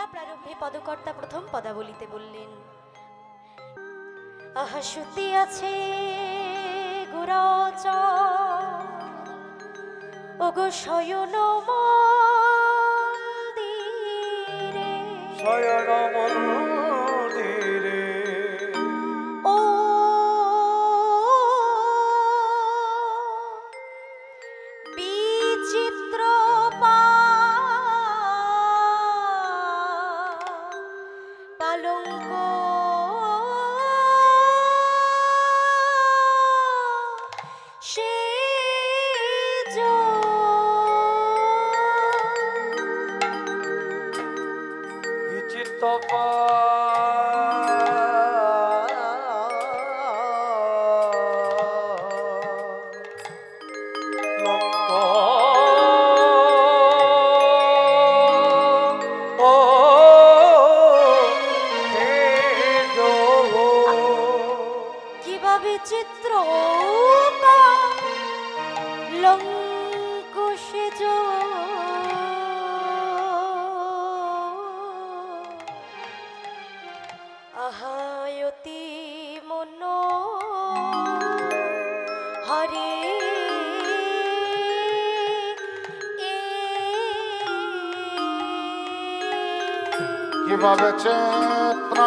লীলা প্রারম্ভে পদকর্তা প্রথম পদাবলিতে বললেন, আহা শুতি আছে গোরাচ ওগো শয়ন মন্দিরে, শয়ন মন্দিরে ও বিচিত্র পালঙ্ক সেজ বিচিত্র বিচিত্র পালঙ্ক সেজ আহায়তি মন হরে কিভাবে চিত্র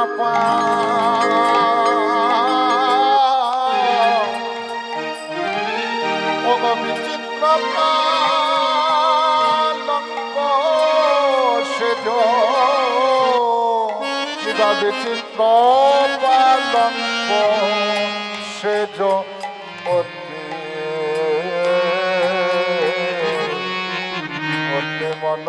বিচিত্র পালঙ্ক সেজ কিবা বিচিত্র পালঙ্ক সেজ অতি অতি মন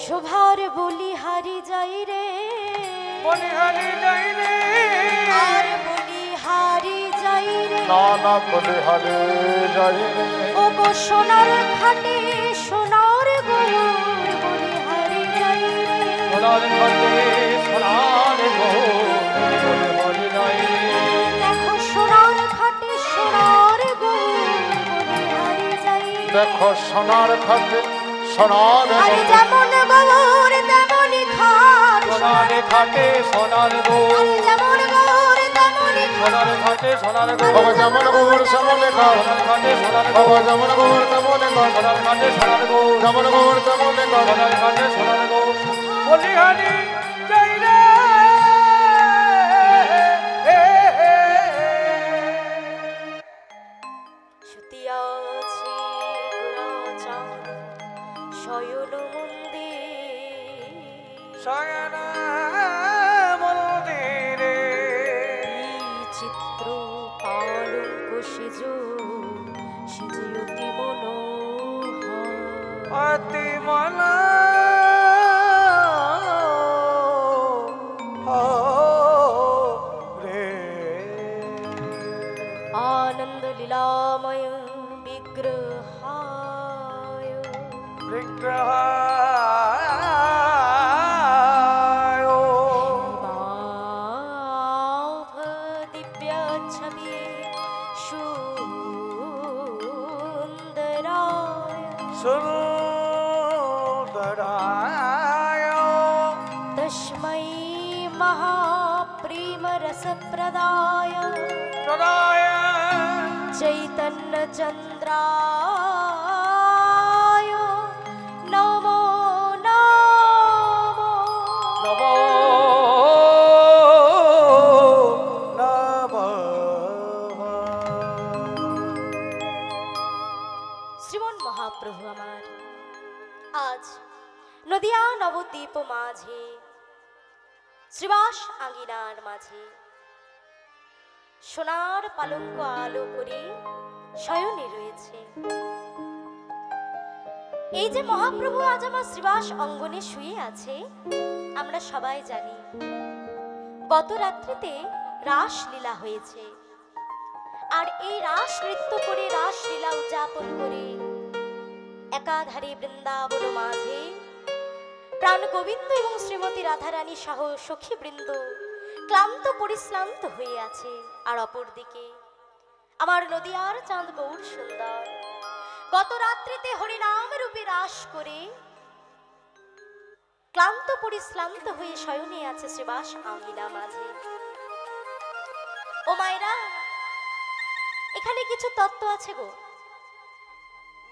শোভার বলিহারি যাই রে, বলিহারি যাই রে, আর বলিহারি যাই রে, নানা বলিহারি যাই রে, ও গো সোনার খাটে সোনার গৌর বলিহারি যাই রে, সোনার ঘাটে সোনার গৌর বলি যাই রে, দেখো সোনার খাটে সোনার গৌর বলিহারি যাই রে, দেখো সোনার খাটে সোনার আরে যেমন গৌর তেমনি খাট, সোনার ঘাটে সোনার গৌর, আরে যেমন গৌর তেমনি সোনার ঘাটে সোনার গৌর, বাবা যেমন গৌর সেমনে ঘাট, সোনার ঘাটে সোনার বাবা গৌর, যেমন গৌর তেমনে ঘাট, সোনার ঘাটে সোনার গৌর, যেমন গৌর তেমনে ঘাট, সোনার ঘাটে সোনার গৌর, বলিহারি যাই রে। শুতিয়াছে গোরাচাঁদ শয়ন মন্দির, শয়ন মন্দিরে চিত্র পালঙ্ক সেজ সেজে অতি মনোহর, অতি মন রে আনন্দ লীলাময় বিগ্রহায় বিগ্রহায় মাভ দিব্য ছবি সুন্দরায় সুন্দরায় তস্मै महाप्रेम रसप्रदाय প্রদায় चैतन्य चन्द्राय नमो नमो নমো নমঃ। শ্রীমন মহাপ্রভু আমার আজ নদিয়া নবদ্বীপ মাঝে শ্রীবাস আঙ্গিনার মাঝে সোনার পালঙ্ক আলো করে শয়নে রয়েছে। এই যে মহাপ্রভু আজ আমার শ্রীবাস অঙ্গনে শুয়ে আছে, আমরা সবাই জানি গত রাত্রিতে রাসলীলা হয়েছে। আর এই রাস নৃত্য করে রাসলীলা উদযাপন করে একাধারে বৃন্দাবন মাঝে প্রাণ গোবিন্দ এবং শ্রীমতী রাধারানী সহ সখীবৃন্দ ক্লান্ত পরিশ্রান্ত হয়ে আছে। আর অপরদিকে আমার নদিয়ার চাঁদ গৌর সুন্দর গত রাত্রিতে হরিনাম রূপে রাস করে ক্লান্ত পরিশ্রান্ত হয়ে শয়নে আছে শ্রীবাস আঙ্গিনা মাঝে। ও মায়েরা, এখানে কিছু তত্ত্ব আছে গো।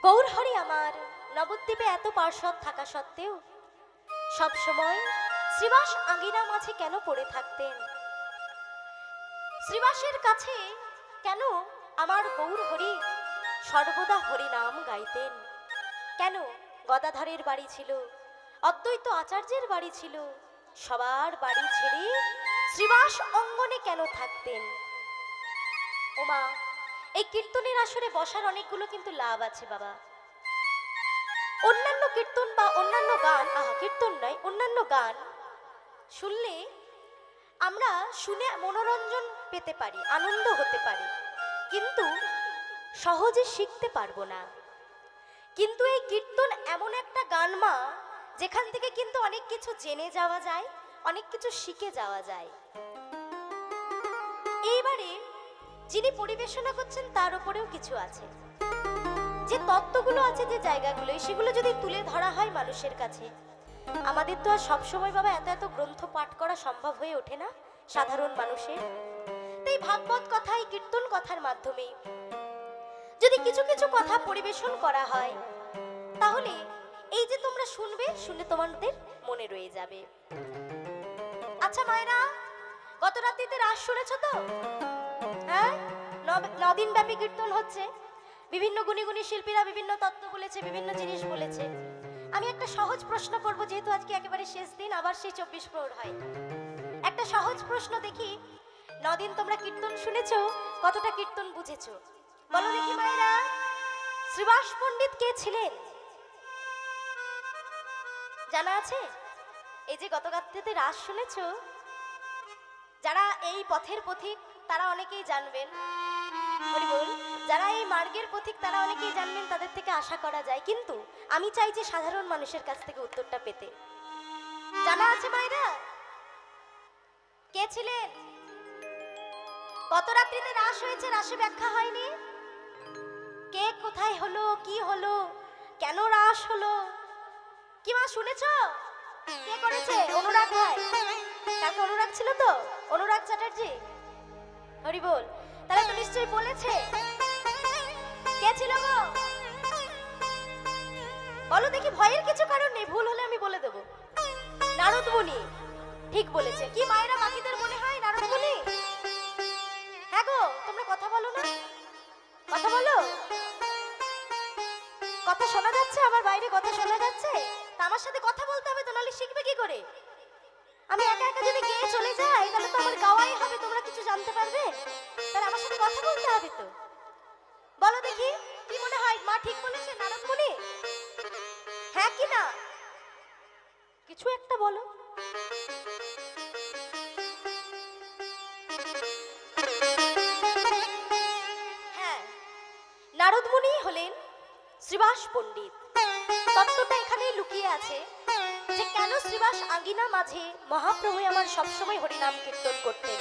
গৌর হরি আমার নবদ্বীপে এত পার্শ্বদ থাকা সত্ত্বেও সব সময় শ্রীবাস আঙ্গিনা মাঝে কেন পড়ে থাকতেন? শ্রীবাসের কাছে কেন আমার গৌর হরি সর্বদা হরি নাম গাইতেন? কেন গদাধরের বাড়ি ছিল, অদ্বৈত আচার্যের বাড়ি ছিল, সবার বাড়ি ছেড়ে শ্রীবাস অঙ্গনে কেন থাকতেন? ওমা, এই কীর্তনের আসরে বসার অনেকগুলো কিন্তু লাভ আছে বাবা। অন্যান্য কীর্তন বা অন্যান্য গান, কীর্তন নয়, অন্যান্য গান শুনলে আমরা শুনে মনোরঞ্জন পেতে পারি, আনন্দ হতে পারি, কিন্তু সহজে শিখতে পারবো না। কিন্তু এই কীর্তন এমন একটা গান মা, যেখান থেকে কিন্তু অনেক কিছু জেনে যাওয়া যায়, অনেক কিছু শিখে যাওয়া যায়। এইবারে যিনি পরিবেশনা করছেন তার উপরেও কিছু আছে, যে তত্ত্বগুলো আছে, যে জায়গাগুলো, সেগুলো যদি তুলে ধরা হয় মানুষের কাছে। আমাদের তো আর সবসময় বাবা এত এত গ্রন্থ পাঠ করা সম্ভব হয়ে ওঠে না সাধারণ মানুষের। তাই ভাগবত কথা, এই কীর্তন কথার মাধ্যমে যদি কিছু কিছু কথা পরিবেশন করা হয়, তাহলে এই যে তোমরা শুনবে, শুনে তোমাদের মনে রয়ে যাবে। আচ্ছা মায়েরা, গত রাত্রিতে রাস শুনেছ তো? হ্যাঁ, 9 দিন ব্যাপী কীর্তন হচ্ছে। বিভিন্ন গুণী গুণী শিল্পীরা বিভিন্ন তত্ত্ব বলেছে, বিভিন্ন জিনিস বলেছে। আমি একটা সহজ প্রশ্ন করব, যেহেতু আজকে একেবারে শেষ দিন, আবার সেই 24 প্রহর হয়। একটা সহজ প্রশ্ন দেখি, 9 দিন তোমরা কীর্তন শুনেছো, কতটা কীর্তন বুঝেছো? বলো দেখি মায়েরা। শ্রীবাস পণ্ডিত কে ছিলেন জানা আছে? এই যে গত রাত্রিতে রাস শুনেছো, যারা এই পথের পথিক তারা অনেকেই জানবেন। হরিবল। যারা এই মার্গের পথিক তারা অনেকেই জানবেন, তাদের থেকে আশা করা যায়। কিন্তু আমি চাই যে সাধারণ মানুষের কাছ থেকে উত্তরটা পেতে। জানা আছে মায়েরা কে ছিলেন? গত রাত্রিতে রাস হয়েছে, রাসে ব্যাখ্যা হয়নি। কে কোথায় হলো, কি হলো, কেন রাস হলো, কি মা শুনেছো? কে করেছে? অনুরাগ ভাই। কাকে অনুরাগ ছিল তো? অনুরাগ চ্যাটার্জি। হরি বল। তাহলে তো নিশ্চয়ই বলেছে। কে ছিল গো? বলো দেখি, ভয়ের কিছু কারণ নেই, ভুল হলে আমি বলে দেব। নারদ মুনি ঠিক বলেছে। কি মায়েরা, বাকিদের মনে হয় নারদ মুনি? হ্যাঁ গো, তোমরা কথা বলো না, কথা বলো। কথা শোনা যাচ্ছে? আমার বাইরে কথা শোনা যাচ্ছে? তা আমার সাথে কথা বলতে হবে তো, নাহলে শিখবে কি করে? আমি একা একা যদি গেয়ে চলে যাই, তাহলে তো আমার গাওয়াই হবে, তোমরা কিছু জানতে পারবে? তাহলে আমার সাথে কথা বলতে হবে তো। বলো দেখি, কি মনে হয় মা ঠিক বলেছে নারদ মুনি? হ্যাঁ কি না? কিছু একটা বলো। হ্যাঁ, নারদ মুনি হলেন শ্রীবাস পণ্ডিত। তত্ত্বটা এখানেই লুকিয়ে আছে যে কেন শ্রীবাস আঙ্গিনা মাঝে মহাপ্রভু আমার সবসময় হরিনাম কীর্তন করতেন।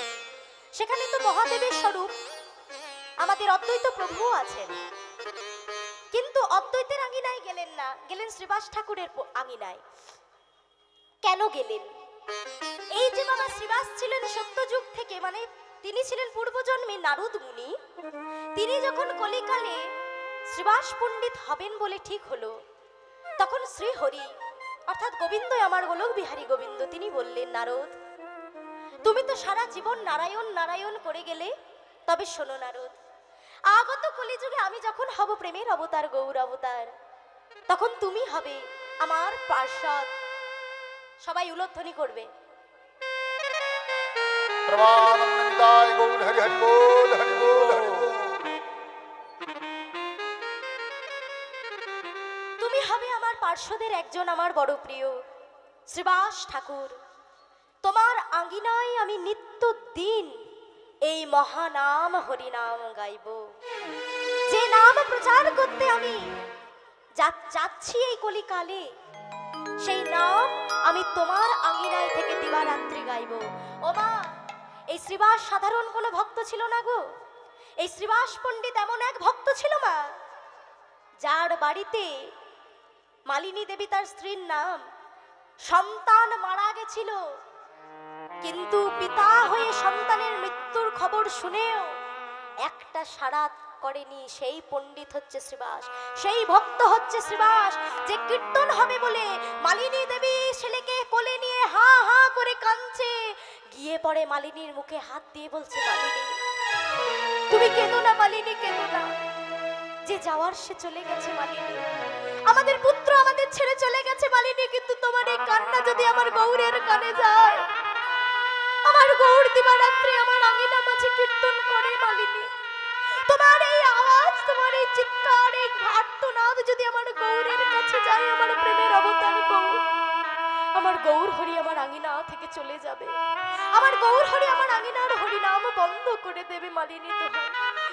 সেখানে তো মহাদেবের স্বরূপ আমাদের অদ্বৈত প্রভুও আছেন, কিন্তু অদ্বৈতের আঙ্গিনায় গেলেন না, গেলেন শ্রীবাস ঠাকুরের আঙ্গিনায়। কেন গেলেন? এই যে বাবা শ্রীবাস ছিলেন সত্যযুগ থেকে, মানে তিনি ছিলেন পূর্বজন্মে নারদ মুনি। তিনি যখন কলিকালে শ্রীবাস পণ্ডিত হবেন বলে ঠিক হলো, তখন শ্রীহরি অর্থাৎ গোবিন্দই আমার গোলক বিহারী গোবিন্দ, তিনি বললেন, নারদ তুমি তো সারা জীবন নারায়ণ নারায়ণ করে গেলে, তবে শোনো নারদ, আগত কলিযুগে আমি যখন হব প্রেমের অবতার, গৌর অবতার, তখন তুমি হবে আমার পার্ষদ। সবাই উলধ্বনি করবে। প্রমানন্দায় গৌর হরি হরি বল, হরি বল, হরি বল। তুমি হবে আমার পার্শ্বদের একজন, আমার বড় প্রিয় শ্রীবাস ঠাকুর। তোমার আঙ্গিনায় আমি নিত্য দিন এই মহানাম হরিনাম গাইব। যে নাম প্রচার করতে আমি যাচ্ছি এই কলিকালে, সেই নাম আমি তোমার আঙ্গিনায় থেকে দিবারাত্রি গাইব। ও মা, এই শ্রীবাস সাধারণ কোনো ভক্ত ছিল না গো। এই শ্রীবাস পণ্ডিত এমন এক ভক্ত ছিল মা, যার বাড়িতে মালিনী দেবী তার স্ত্রীর নাম, সন্তান মারা গেছিল, কিন্তু পিতা হয়ে সন্তানের মৃত্যুর খবর শুনেও একটা সাড়া করেনি। সেই পণ্ডিত হচ্ছে শ্রীবাস, সেই ভক্ত হচ্ছে শ্রীবাস, যে কীর্তন হবে বলে মালিনী দেবী ছেলেকে কোলে নিয়ে হা হা করে কাঁদছে, গিয়ে পড়ে মালিনীর মুখে হাত দিয়ে বলছে, মালিনী তুমি কেঁদো না, মালিনী কেঁদো না, যে যাওয়ার সে চলে গেছে মালিনী, আমাদের পুত্র আমাদের ছেড়ে চলে গেছে মালিনী, কিন্তু তোমার এই কান্না যদি আমার গৌরের কানে যায়, আমার গৌর দিবারাত্রি আমার আঙিনা মাঝে কীর্তন করে মালিনী, তোমার এই আওয়াজ, তোমার এই চিৎকার, এই আর্তনাদ যদি আমার গৌরের কাছে যায়, আমার প্রেমের অবতার গৌর, আমার গৌর হরি আমার আঙিনা থেকে চলে যাবে, আমার গৌর হরি আমার আঙিনার হরিনাম বন্ধ করে দেবে মালিনী,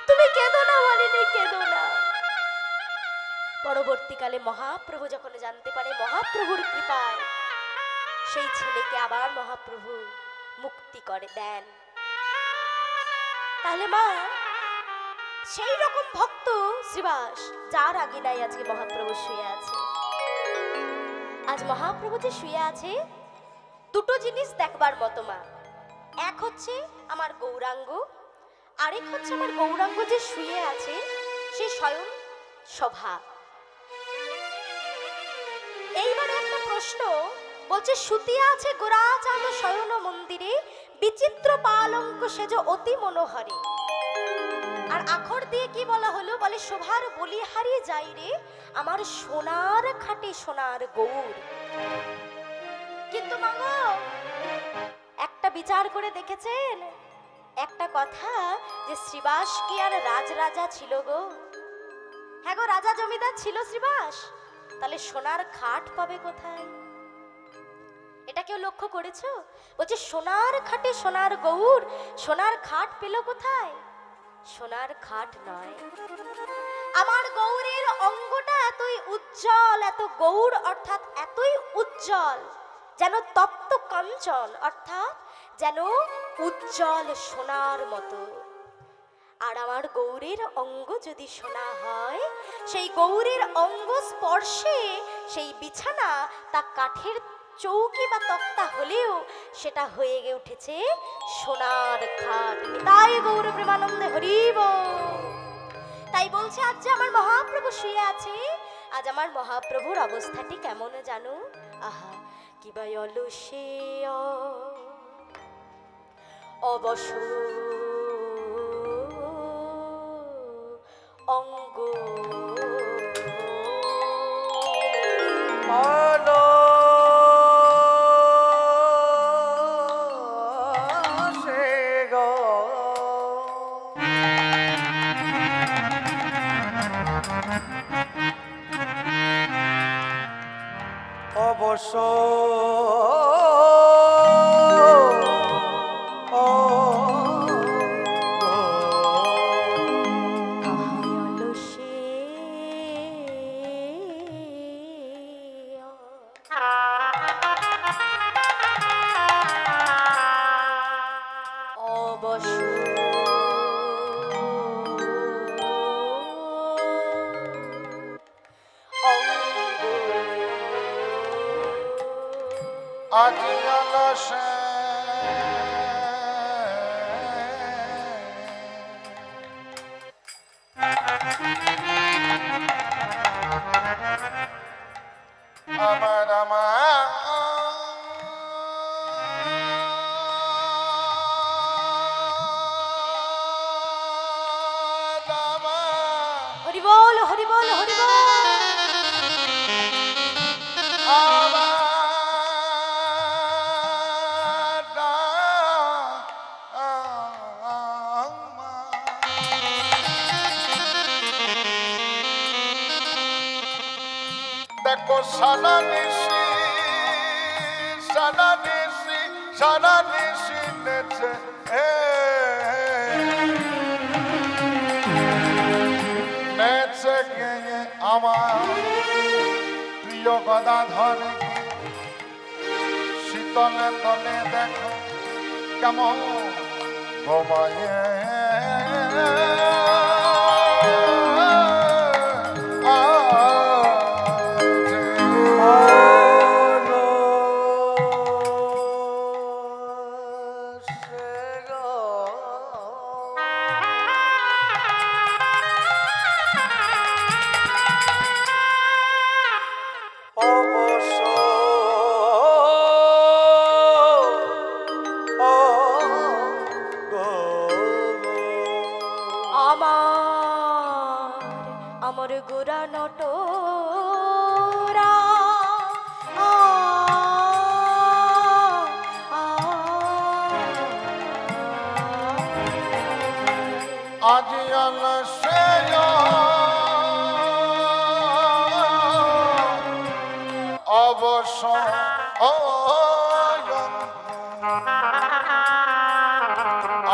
তুমি কেঁদো না মালিনী, কেঁদো না। পরবর্তীকালে মহাপ্রভু যখন জানতে পারে, মহাপ্রভুর কৃপায় সেই ছেলেকে আবার মহাপ্রভু মুক্তি করে দেন। তাহলে মা, সেই রকম ভক্ত শ্রীবাস, যার আঙিনায় আজকে মহাপ্রভু শুয়ে আছে। আজ মহাপ্রভু যে শুয়ে আছে, দুটো জিনিস দেখবার মতো মা। এক হচ্ছে আমার গৌরাঙ্গ, আরেক হচ্ছে আমার গৌরাঙ্গ যে শুয়ে আছে সে স্বয়ং শোভা। এইবারে একটা প্রশ্ন বলছে, সুতিয়া আছে গোরা চাঁদ শয়ন মন্দিরে, বিচিত্র পালঙ্ক সেজ অতি মনোহরে। আর আখর দিয়ে কি বলা হলো, বলে শোভার বলিহারি যাই রে আমার সোনার খাটে সোনার গৌর। কিন্তু মাগো, একটা বিচার করে দেখেছেন একটা কথা, যে শ্রীবাস কি আর রাজরাজা ছিল গো? হ্যাঁ গো, রাজা জমিদার ছিল শ্রীবাস, তাহলে সোনার খাট পাবে কোথায়? এটা কেউ লক্ষ্য করেছো? বলছে সোনার খাটে সোনার গৌর, সোনার খাট পেল কোথায়? সোনার খাট নয়, আমার গৌরের অঙ্গটা এতই উজ্জ্বল, এত গৌর অর্থাৎ এতই উজ্জ্বল যেন তপ্ত কাঞ্চন, অর্থাৎ যেন উজ্জ্বল সোনার মতো। আর আমার গৌরের অঙ্গ যদি সোনা হয়, সেই গৌরের অঙ্গ স্পর্শে সেই বিছানা তা কাঠের চৌকি বা তক্তা হলেও সেটা হয়ে গিয়ে উঠেছে সোনার খাট। তাই গৌর প্রেমানন্দে হরিব। তাই বলছে, আজ যে আমার মহাপ্রভু শুয়ে আছে, আজ আমার মহাপ্রভুর অবস্থাটি কেমন জানো? আহা, কি বা অলসে অবশ অঙ্গ অবশ্য আজি আলাসে আমার হরি বল হরি বল হরি বল। দেখো সারা নিশি নেচে নেচে গিয়ে আমার প্রিয় গদাধর শীতলে তলে দেখো কেমন ঘুমায়ে আমার গোরা নটরা আজি আলসেয় অবশ্য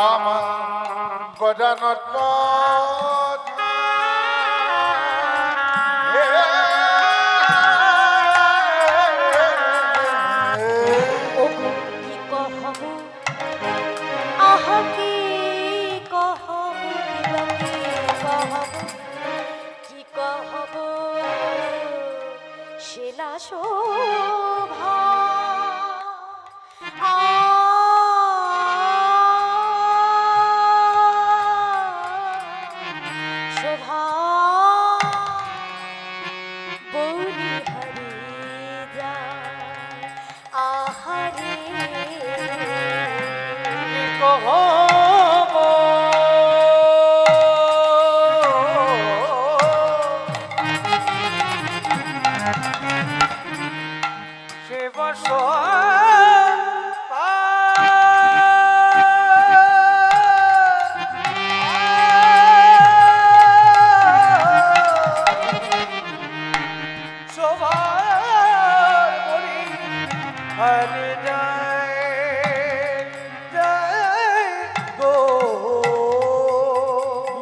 আমার গজানত সেনা শোভা শোভা বৌরি হরে যা আহারে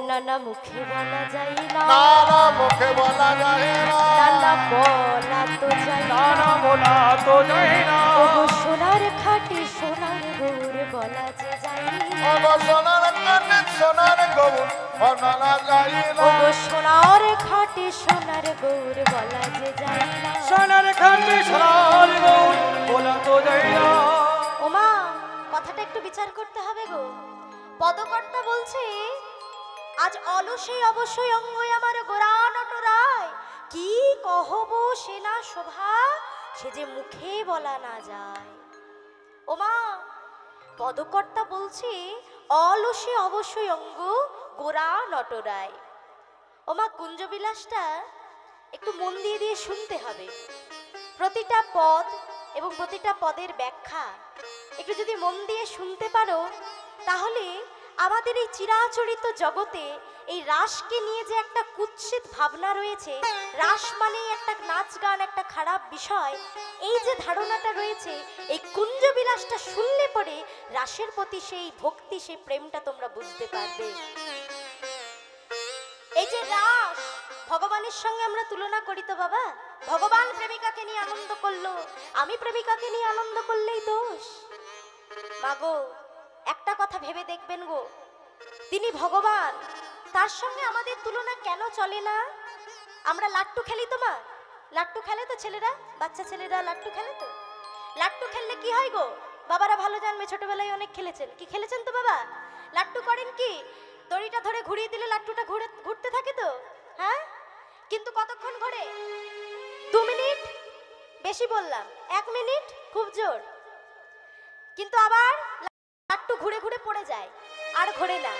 নানা মুখে বলা যায় না, নানা মুখে বলা যায় না, নানা বলা তো যায় না, নানা বলা তো যায় না। ওগো সোনার খাঁটি সোনার গৌর বলা যে যায় না, ওগো সোনার খাঁটি সোনার গৌর বলা যায় না, ওগো সোনার খাঁটি সোনার গৌর বলা যে যায় না। সোনার খাঁটি সোনার গৌর বলা তো যায় না। ওমা কথাটা একটু বিচার করতে হবে গো। পদকর্তা বলছে আজ অলসে অবশ্যই অঙ্গই আমার গোরা নটরায়, কি কহব সেনা শোভা সে যে মুখে বলা না যায়। ওমা পদকর্তা বলছে অলসে অবশ্যই অঙ্গ গোরা নটরায়। ওমা কুঞ্জবিলাসটা একটু মন দিয়ে শুনতে হবে। প্রতিটা পদ এবং প্রতিটা পদের ব্যাখ্যা একটু যদি মন দিয়ে শুনতে পারো, তাহলে আমাদের এই চিরাচরিত জগতে এই রাসকে নিয়ে যে একটা কুৎসিত ভাবনা রয়েছে, রাস মানেই একটা নাচ গান, একটা খারাপ বিষয়, এই যে ধারণাটা রয়েছে, এই কুঞ্জবিলাসটা শুনলে পরে রাসের প্রতি সেই ভক্তি, সেই প্রেমটা তোমরা বুঝতে পারবে। এই যে রাস ভগবানের সঙ্গে আমরা তুলনা করি তো বাবা, ভগবান প্রেমিকাকে নিয়ে আনন্দ করলো, আমি প্রেমিকাকে নিয়ে আনন্দ করলেই দোষ? মাগো একটা কথা ভেবে দেখবেন গো, তিনি ভগবান, তার সঙ্গে আমাদের তুলনা কেন চলে না? আমরা লাট্টু খেলি তো মা, লাট্টু খেলে তো ছেলেরা, বাচ্চা ছেলেরা লাট্টু খেলে তো। লাট্টু খেললে কি হয় গো? বাবারা ভালো জানবে, ছোটবেলায় অনেক খেলেছেন। কি খেলেছেন তো বাবা? লাট্টু করেন কি, দড়িটা ধরে ঘুরিয়ে দিলে লাট্টুটা ঘুরতে থাকে তো, হ্যাঁ? কিন্তু কতক্ষণ ঘোরে? 2 মিনিট, বেশি বললাম 1 মিনিট, খুব জোর। কিন্তু আবার লাট্টু ঘুরে ঘুরে পড়ে যায়, আর ঘোরে না।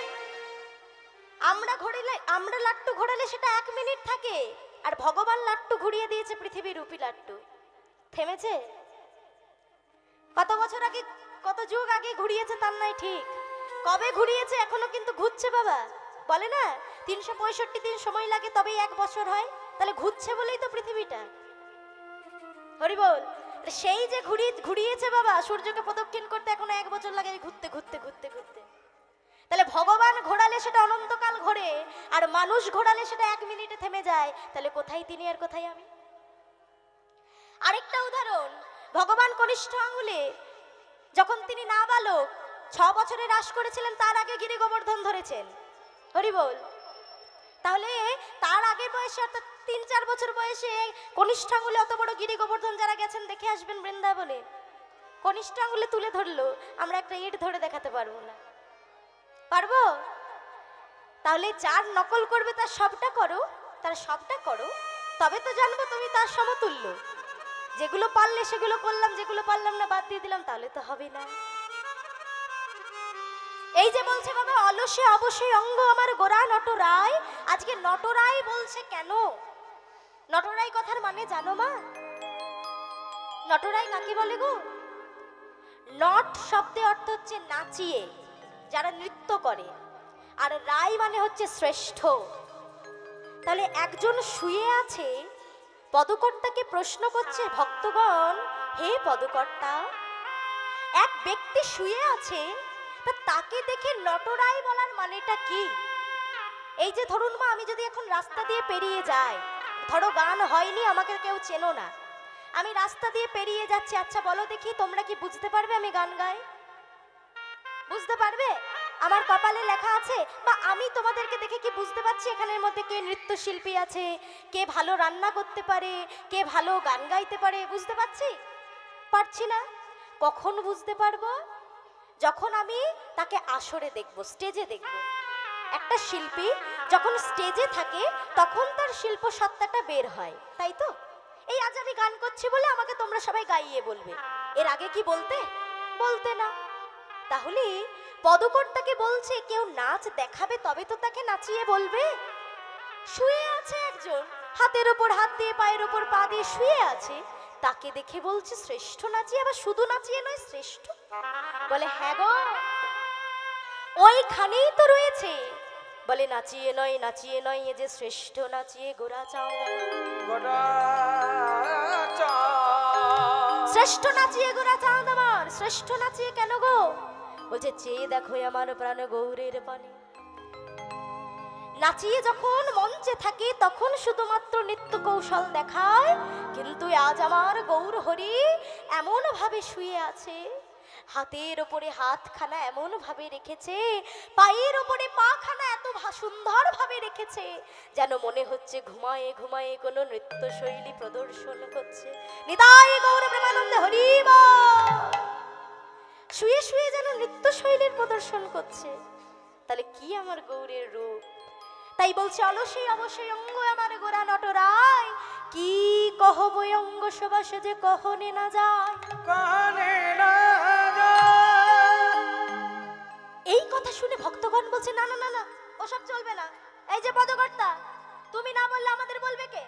আমরা লাট্টু ঘোরালে সেটা 1 মিনিট থাকে, আর ভগবান লাট্টু ঘুরিয়ে দিয়েছে পৃথিবীর রূপী লাট্টু। থেমেছে? কত বছর আগে, কত যুগ আগে ঘুরিয়েছে তার নাই ঠিক, কবে ঘুরিয়েছে এখনো কিন্তু ঘুরছে বাবা। বলে না 365 দিন সময় লাগে তবেই 1 বছর হয়, তাহলে ঘুরছে বলেই তো পৃথিবীটা। হরি বল। সেই যে ঘুরিয়েছে বাবা, সূর্যকে প্রদক্ষিণ করতে এখনো 1 বছর লাগে ঘুরতে ঘুরতে ঘুরতে ঘুরতে। তাহলে ভগবান ঘোরালে সেটা অনন্তকাল ঘোরে, আর মানুষ ঘোরালে সেটা 1 মিনিটে থেমে যায়। তাহলে কোথায় তিনি আর কোথায় আমি? আরেকটা উদাহরণ, ভগবান কনিষ্ঠ আঙ্গুলে যখন তিনি নাবালক 6 বছরে রাস করেছিলেন, তার আগে গিরি গোবর্ধন ধরেছেন। হরি বল। তাহলে তার আগের বয়সে অর্থাৎ 3-4 বছর বয়সে কনিষ্ঠ আঙুলে অত বড় গিরি গোবর্ধন যারা গেছেন দেখে আসবেন বৃন্দাবনে, কনিষ্ঠ আঙুলে তুলে ধরলো, আমরা একটা ইট ধরে দেখাতে পারবো না। পারবো? তাহলে যার নকল করবে তার সবটা করো, তার সবটা করো, তবে তো জানবো তুমি তার সমতুল্য। যেগুলো পারলে সেগুলো করলাম, যেগুলো পারলাম না বাদ দিয়ে দিলাম, তাহলে তো হবে না। এই যে বলছে বাবা অলসে অবশ্যই অঙ্গ আমার গোরা নটরায়, আজকে নটরায় বলছে কেন? নটরায় কথার মানে জানো মা? নটরায় কাকে বলে গো? নট শব্দে অর্থ হচ্ছে নাচিয়ে, যারা নৃত্য করে, আর রায় মানে হচ্ছে শ্রেষ্ঠ। তাহলে একজন শুয়ে আছে, পদকর্তাকে প্রশ্ন করছে, ভক্তগণ হে পদকর্তা, এক ব্যক্তি শুয়ে আছে, তাকে দেখে নটরায় বলার মানেটা কি? এই যে ধরুন মা, আমি যদি এখন রাস্তা দিয়ে পেরিয়ে যাই, ধরো গান হয়নি, আমাকে কেউ চেনো না, আমি রাস্তা দিয়ে পেরিয়ে যাচ্ছি, আচ্ছা বলো দেখি তোমরা কি বুঝতে পারবে আমি গান গাই? বুঝতে পারবে? আমার কপালে লেখা আছে? বা আমি তোমাদেরকে দেখে কি বুঝতে পারছি এখানের মধ্যে কে নৃত্যশিল্পী আছে, কে ভালো রান্না করতে পারে, কে ভালো গান গাইতে পারে? বুঝতে পারছি? পারছি না। কখন বুঝতে পারবো? যখন আমি তাকে আসরে দেখবো, স্টেজে দেখবো। একটা শিল্পী যখন স্টেজে থাকে তখন তার শিল্প সত্তাটা বের হয়, তাই তো? এই আজ আমি গান করছি বলে আমাকে তোমরা সবাই গাইয়ে বলবে, এর আগে কি বলতে? বলতে না। তাহলে পদকর্তাকে বলছে কেউ নাচ দেখাবে তবে তো তাকে নাচিয়ে বলবে। শুয়ে আছে একজন, হাতের ওপর হাত দিয়ে পায়ের ওপর পা দিয়ে শুয়ে আছে, তাকে দেখে বলছে শ্রেষ্ঠ নাচিয়ে, আবার শুধু নাচিয়ে নয়, শ্রেষ্ঠ। বলে হ্যাঁ গো, ওইখানেই তো রয়েছে। বলে নাচিয়ে নয়, নাচিয়ে নয়, এ যে শ্রেষ্ঠ নাচিয়ে গোরা চাও, শ্রেষ্ঠ নাচিয়ে গোরা চাঁদ আমার। শ্রেষ্ঠ নাচিয়ে কেন গো? বলছে চেয়ে দেখো আমার প্রাণ গৌরের পানে। নাচিয়ে যখন মঞ্চে থাকে তখন শুধুমাত্র নৃত্য কৌশল দেখায়, কিন্তু আজ আমার গৌর হরি এমন ভাবে শুয়ে আছে, হাতের ওপরে হাতখানা এমন ভাবে রেখেছে, পায়ের ওপরে পাখানা এত সুন্দর ভাবে রেখেছে, যেন মনে হচ্ছে ঘুমায়ে ঘুমায়ে কোনো নৃত্যশৈলী প্রদর্শন করছে। নিতাই গৌর প্রেমানন্দে হরি বল। শুয়ে শুয়ে যেন নৃত্যশৈলীর প্রদর্শন করছে। তাহলে কি আমার গৌরের রূপ! তাই বলছে অলসই অবশ্যই অঙ্গ আমার গোরা নটরায়, কি কহব অঙ্গ শোভা যে কহনে না যায়, কানে না এই কথা শুনে ভক্তগণ বলছে না না না না, ওসব চলবে না। এই যে পদকর্তা, তুমি না বললে আমাদের বলবে কে?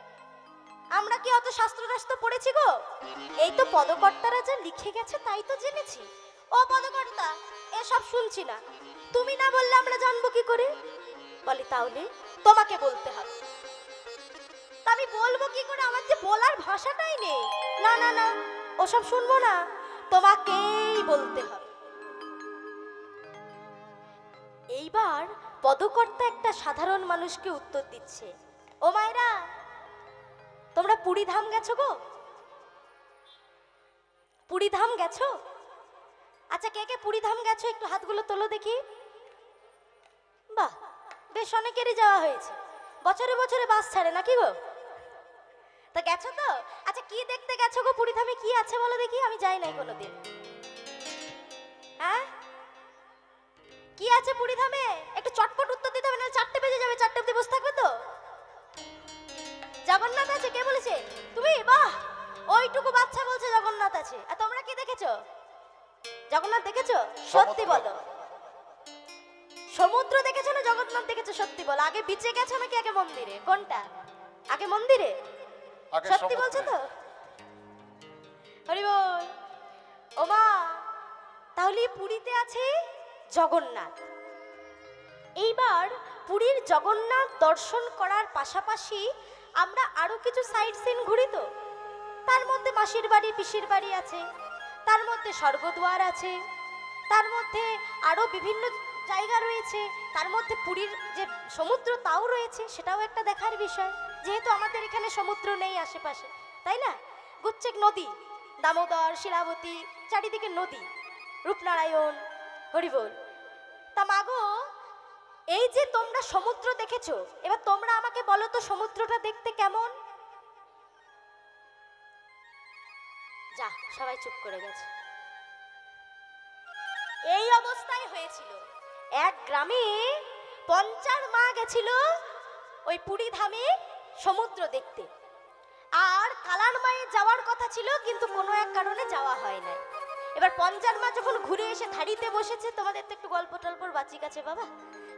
আমরা কি অত শাস্ত্র পড়েছি গো? এই তো পদকর্তারা যা লিখে গেছে তাই তো জেনেছি। ও পদকর্তা, এসব শুনছি না, তুমি না বললে আমরা জানবো কি করে? বলে তাহলে তোমাকে বলতে হবে। তা আমি বলবো কি করে? আমার যে বলার ভাষাটাই নেই। না না না, ওসব শুনবো না, তোমাকেই বলতে হবে। এইবার পদকর্তা একটা সাধারণ মানুষকে উত্তর দিচ্ছে, ও মায়েরা, তোমরা পুরীধাম গেছো গো? পুরীধাম গেছো? আচ্ছা কে কে পুরীধাম গেছো একটু হাতগুলো তোলো দেখি। বাহ, বেশ অনেকেরই যাওয়া হয়েছে, বছরে বছরে বাস ছাড়ে নাকি গো? তা গেছো তো? আচ্ছা কি দেখতে গেছো গো পুরীধামে? কি আছে বলো দেখি, আমি যাই নাই কোনোদিন। হ্যাঁ, কি আছে পুরীধামে? একটু চটপট উত্তর দিতে হবে, না 4টে বেজে যাবে, 4টে অবধি বসে থাকবে তো। জগন্নাথ আছে, কে বলেছে? তুমি? বাহ, ওইটুকু বাচ্চা বলছে জগন্নাথ আছে। আর তোমরা কি দেখেছো? জগন্নাথ দেখেছো? সত্যি বলো, সমুদ্র দেখেছো না জগন্নাথ দেখেছো? সত্যি বলো, আগে বিচে গেছো নাকি আগে মন্দিরে? কোনটা আগে? মন্দিরে। সত্যি বলছো তো? হরি বল। ও মা, তাহলে পুরীতে আছে জগন্নাথ। এইবার পুরীর জগন্নাথ দর্শন করার পাশাপাশি আমরা আরো কিছু সাইট সিন ঘুরি তো। তার মধ্যে মাসির বাড়ি, পিসির বাড়ি আছে, তার মধ্যে স্বর্গদ্বার আছে, তার মধ্যে আরো বিভিন্ন জায়গা রয়েছে, তার মধ্যে পুরীর যে সমুদ্র তাও রয়েছে, সেটাও একটা দেখার বিষয়। যেহেতু আমাদের এখানে সমুদ্র নেই আশেপাশে, তাই না? গুচ্ছেক নদী, দামোদর, শিলাবতী, চারিদিকে নদী, রূপনারায়ণ, হরিবোল। তা মাগো, এই যে তোমরা সমুদ্র দেখেছো, এবার তোমরা আমাকে বলো তো সমুদ্রটা দেখতে কেমন? যা, সবাই চুপ করে গেছে। এই অবস্থায় হয়েছিল। এক গ্রামে পঞ্চার মা গেছিল ওই পুরী ধামে সমুদ্র দেখতে, আর কালার মায়ে যাওয়ার কথা ছিল, কিন্তু কোনো এক কারণে যাওয়া হয় নাই। এবার পঞ্চার মা যখন ঘুরে এসে ধাড়িতে বসেছে, তোমাদের তো একটু গল্প টল্পর বাঁচি গেছে বাবা,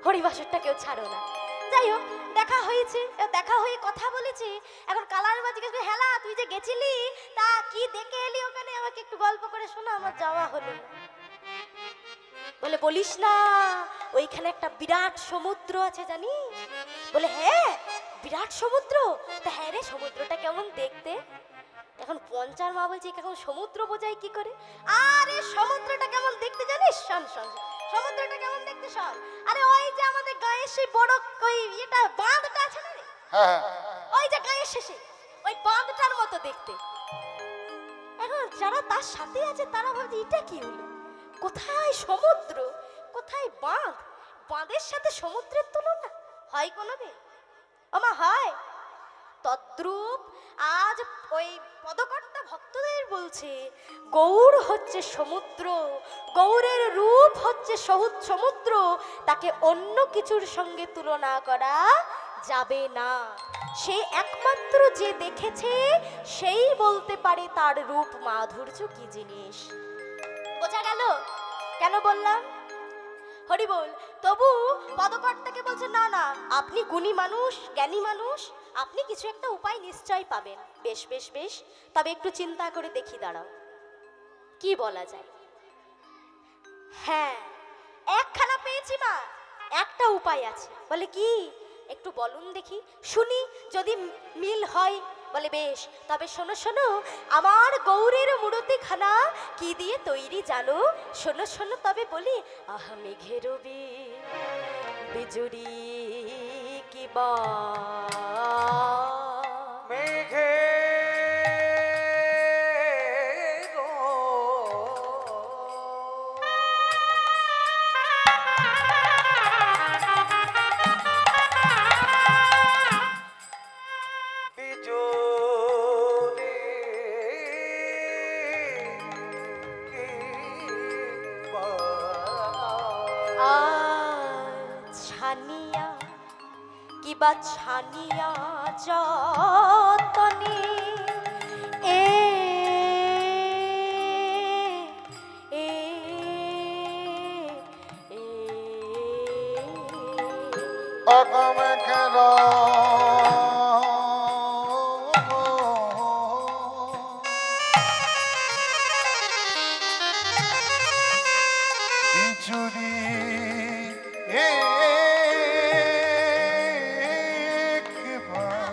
হরিবাসরটা কেউ ছাড়ো না। যাই হোক, দেখা হয়েছে, দেখা হয়ে কথা বলেছি। এখন কালার মা জিজ্ঞেস করে, হেলা তুই যে গেছিলি, তা কি দেখে এলি ওখানে, আমাকে একটু গল্প করে শোনা, আমার যাওয়া হলো না। বলে, বলিস না, ওইখানে একটা বিরাট সমুদ্র আছে জানিস? বলে, হ্যাঁ বিরাট সমুদ্র? তা হ্যাঁ রে, সমুদ্রটা কেমন দেখতে? এখন পঞ্চার মা বলছে, এখন সমুদ্র বোঝায় কি করে? আরে সমুদ্রটা কেমন দেখতে জানিস? শোন শোন, সমুদ্রটা কেমন দেখতে শোন। আরে ওই যে আমাদের গায়ের সেই বড় ওই এটা বাঁধটা আছে না রে, হ্যাঁ ওই যে গায়ের শেষে ওই বাঁধটার মতো দেখতে। এখন যারা তার সাথে আছে তারা ভাবছে, এটা কি হলো? কোথায় সমুদ্র, কোথায় বাঁধ? বাঁধের সাথে সমুদ্রের তুলনা হয় কোনোদিন? আমা হয়? তদ্রূপ আজ ওই পদকর্তা ভক্তদের বলছে, গৌর হচ্ছে সমুদ্র, গৌরের রূপ হচ্ছে সমুদ্র, তাকে অন্য কিছুর সঙ্গে তুলনা করা যাবে না। সে একমাত্র যে দেখেছে সেই বলতে পারে তার রূপ মাধুর্য কি জিনিস। বোঝা গেল কেন বললাম? হরি বল। তবু পদকর্তাকে বলছে, না না, আপনি গুণী মানুষ, জ্ঞানী মানুষ, আপনি কিছু একটা উপায় নিশ্চয় পাবেন। বেশ বেশ বেশ, তবে একটু চিন্তা করে দেখি, দাঁড়াও, কি বলা যায়? হ্যাঁ, একখানা পেয়েছি মা, একটা উপায় আছে। বলে, কি? একটু বলুন দেখি, শুনি, যদি মিল হয়। বলে, বেশ, তবে শোনো শোনো, আমার গৌরের মূর্তি খানা কি দিয়ে তৈরি জানো? শোনো শোনো তবে বলি। আহা মেঘের বিজুরি কি বা মেঘে ছানিয়া কিবা ছানিয়া যতনে এ এ এ অগমে খেল বিচুরি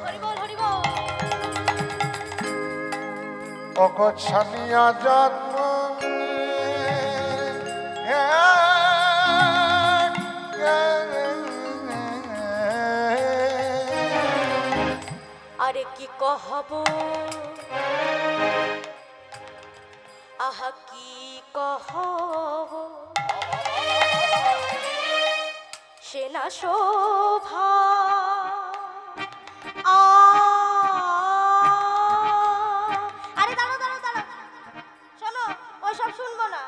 হরিবল হরিবল। অগত ছানিয়া জন্ম আরে কি কহব, আহা কি কহব, সে না শোভা আরে দাঁড়াও দাঁড়াও দাঁড়াও, শোনো, ওইসব শুনবো না।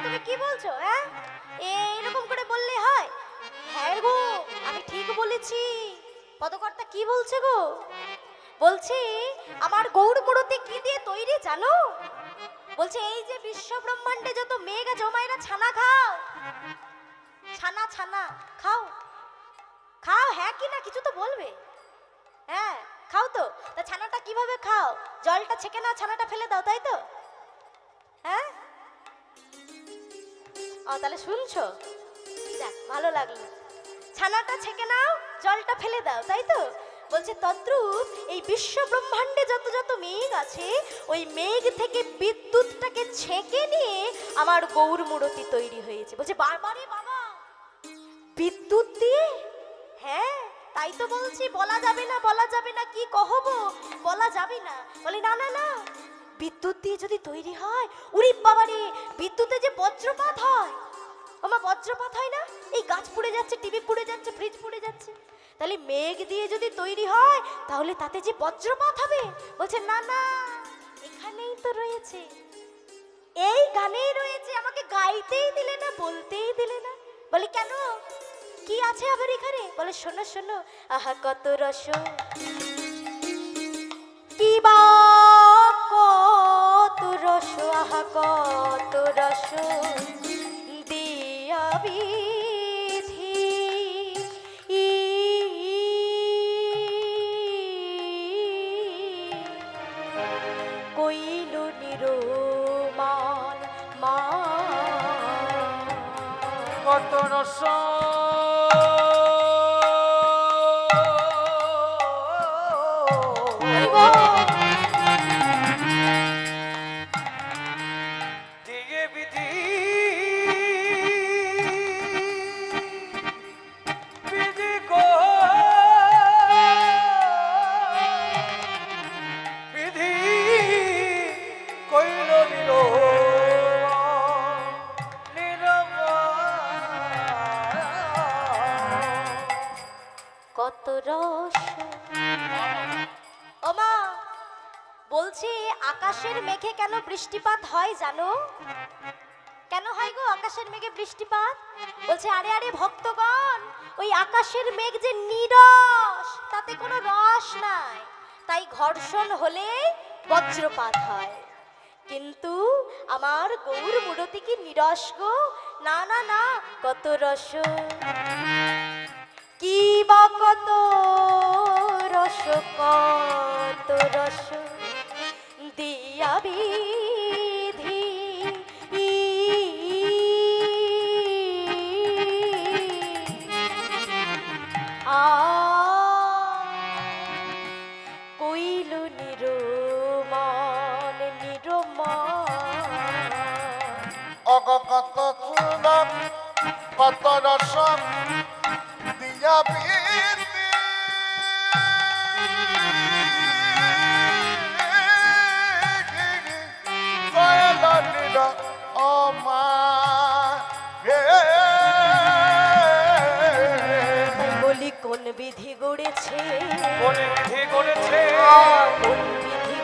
তুমি কি বলছো? হ্যাঁ, এরকম করে বললে হয়? হ্যাঁ গো, আমি ঠিক বলেছি। পদকর্তা কি বলছে গো? বলছে, আমার গৌর মূর্তি কি দিয়ে তৈরি জানো? বলছে, এই যে বিশ্ব ব্রহ্মাণ্ডে যত মেঘ আছে, মায়েরা ছানা খাও, ছানা ছানা খাও, খাও, হ্যাঁ কি না, কিছু তো বলবে। হ্যাঁ খাও তো। তা ছানাটা কিভাবে খাও? জলটা ছেঁকে নাও, ছানাটা ফেলে দাও, তাই তো? হ্যাঁ, ও তাহলে শুনছো, যাক ভালো লাগলো। ছানাটা ছেঁকে নাও, জলটা ফেলে দাও, তাই তো? বলছে, তদ্রূপ এই বিশ্ব ব্রহ্মাণ্ডে যত যত মেঘ আছে, ওই মেঘ থেকে বিদ্যুৎটাকে ছেঁকে নিয়ে আমার গৌর মূর্তি তৈরি হয়েছে। বলছে, বারবারে বাবা, বিদ্যুৎ দিয়ে? হ্যাঁ তাই তো বলছি, বলা যাবে না, বলা যাবে না, কি কহবো, বলা যাবে না। বলে, না না না, বিদ্যুৎ দিয়ে যদি তৈরি হয়, উরি বাবারে, বিদ্যুতে যে বজ্রপাত হয়, ওমা বজ্রপাত হয় না, এই গাছ পুড়ে যাচ্ছে, টিভি পুড়ে যাচ্ছে, ফ্রিজ পুড়ে যাচ্ছে, তাহলে মেঘ দিয়ে যদি তৈরি হয় তাহলে তাতে যে বজ্রপাত হবে। বলছে না না, এখানেই তো রয়েছে, এই গানেই রয়েছে, আমাকে গাইতেই দিলে না, বলতেই দিলে না। বলে কেন, কি আছে আবার এখানে? বলে শোনো শোনো, আহা কত রস, কি বা কত রস, আহা কত রস দিয়া বিধি কইল নিরমান মা। কত রস দিয়ে বিধি বিধি গো বিধি কইল কত রস। ওমা বলছি, আকাশের মেঘে কেন বৃষ্টিপাত হয় জানো? কেন হয় গো আকাশের মেঘে বৃষ্টিপাত? বলছে আরে আরে ভক্তগণ, ওই আকাশের মেঘ যে নিরস, তাতে কোনো রস নাই, তাই ঘর্ষণ হলে বজ্রপাত হয়। কিন্তু আমার গৌর মূরতি কি নিরস গো? না না না, কত রস, কি বা কত রস, কত রস দিয়া বিধি কইল নিরমান নিরমান। অগ কত চুলম কত রসম দিয়া বিধি কইল নিরমান বলি কোন বিধি গড়েছে, কোন বিধি করেছে, কোন বিধি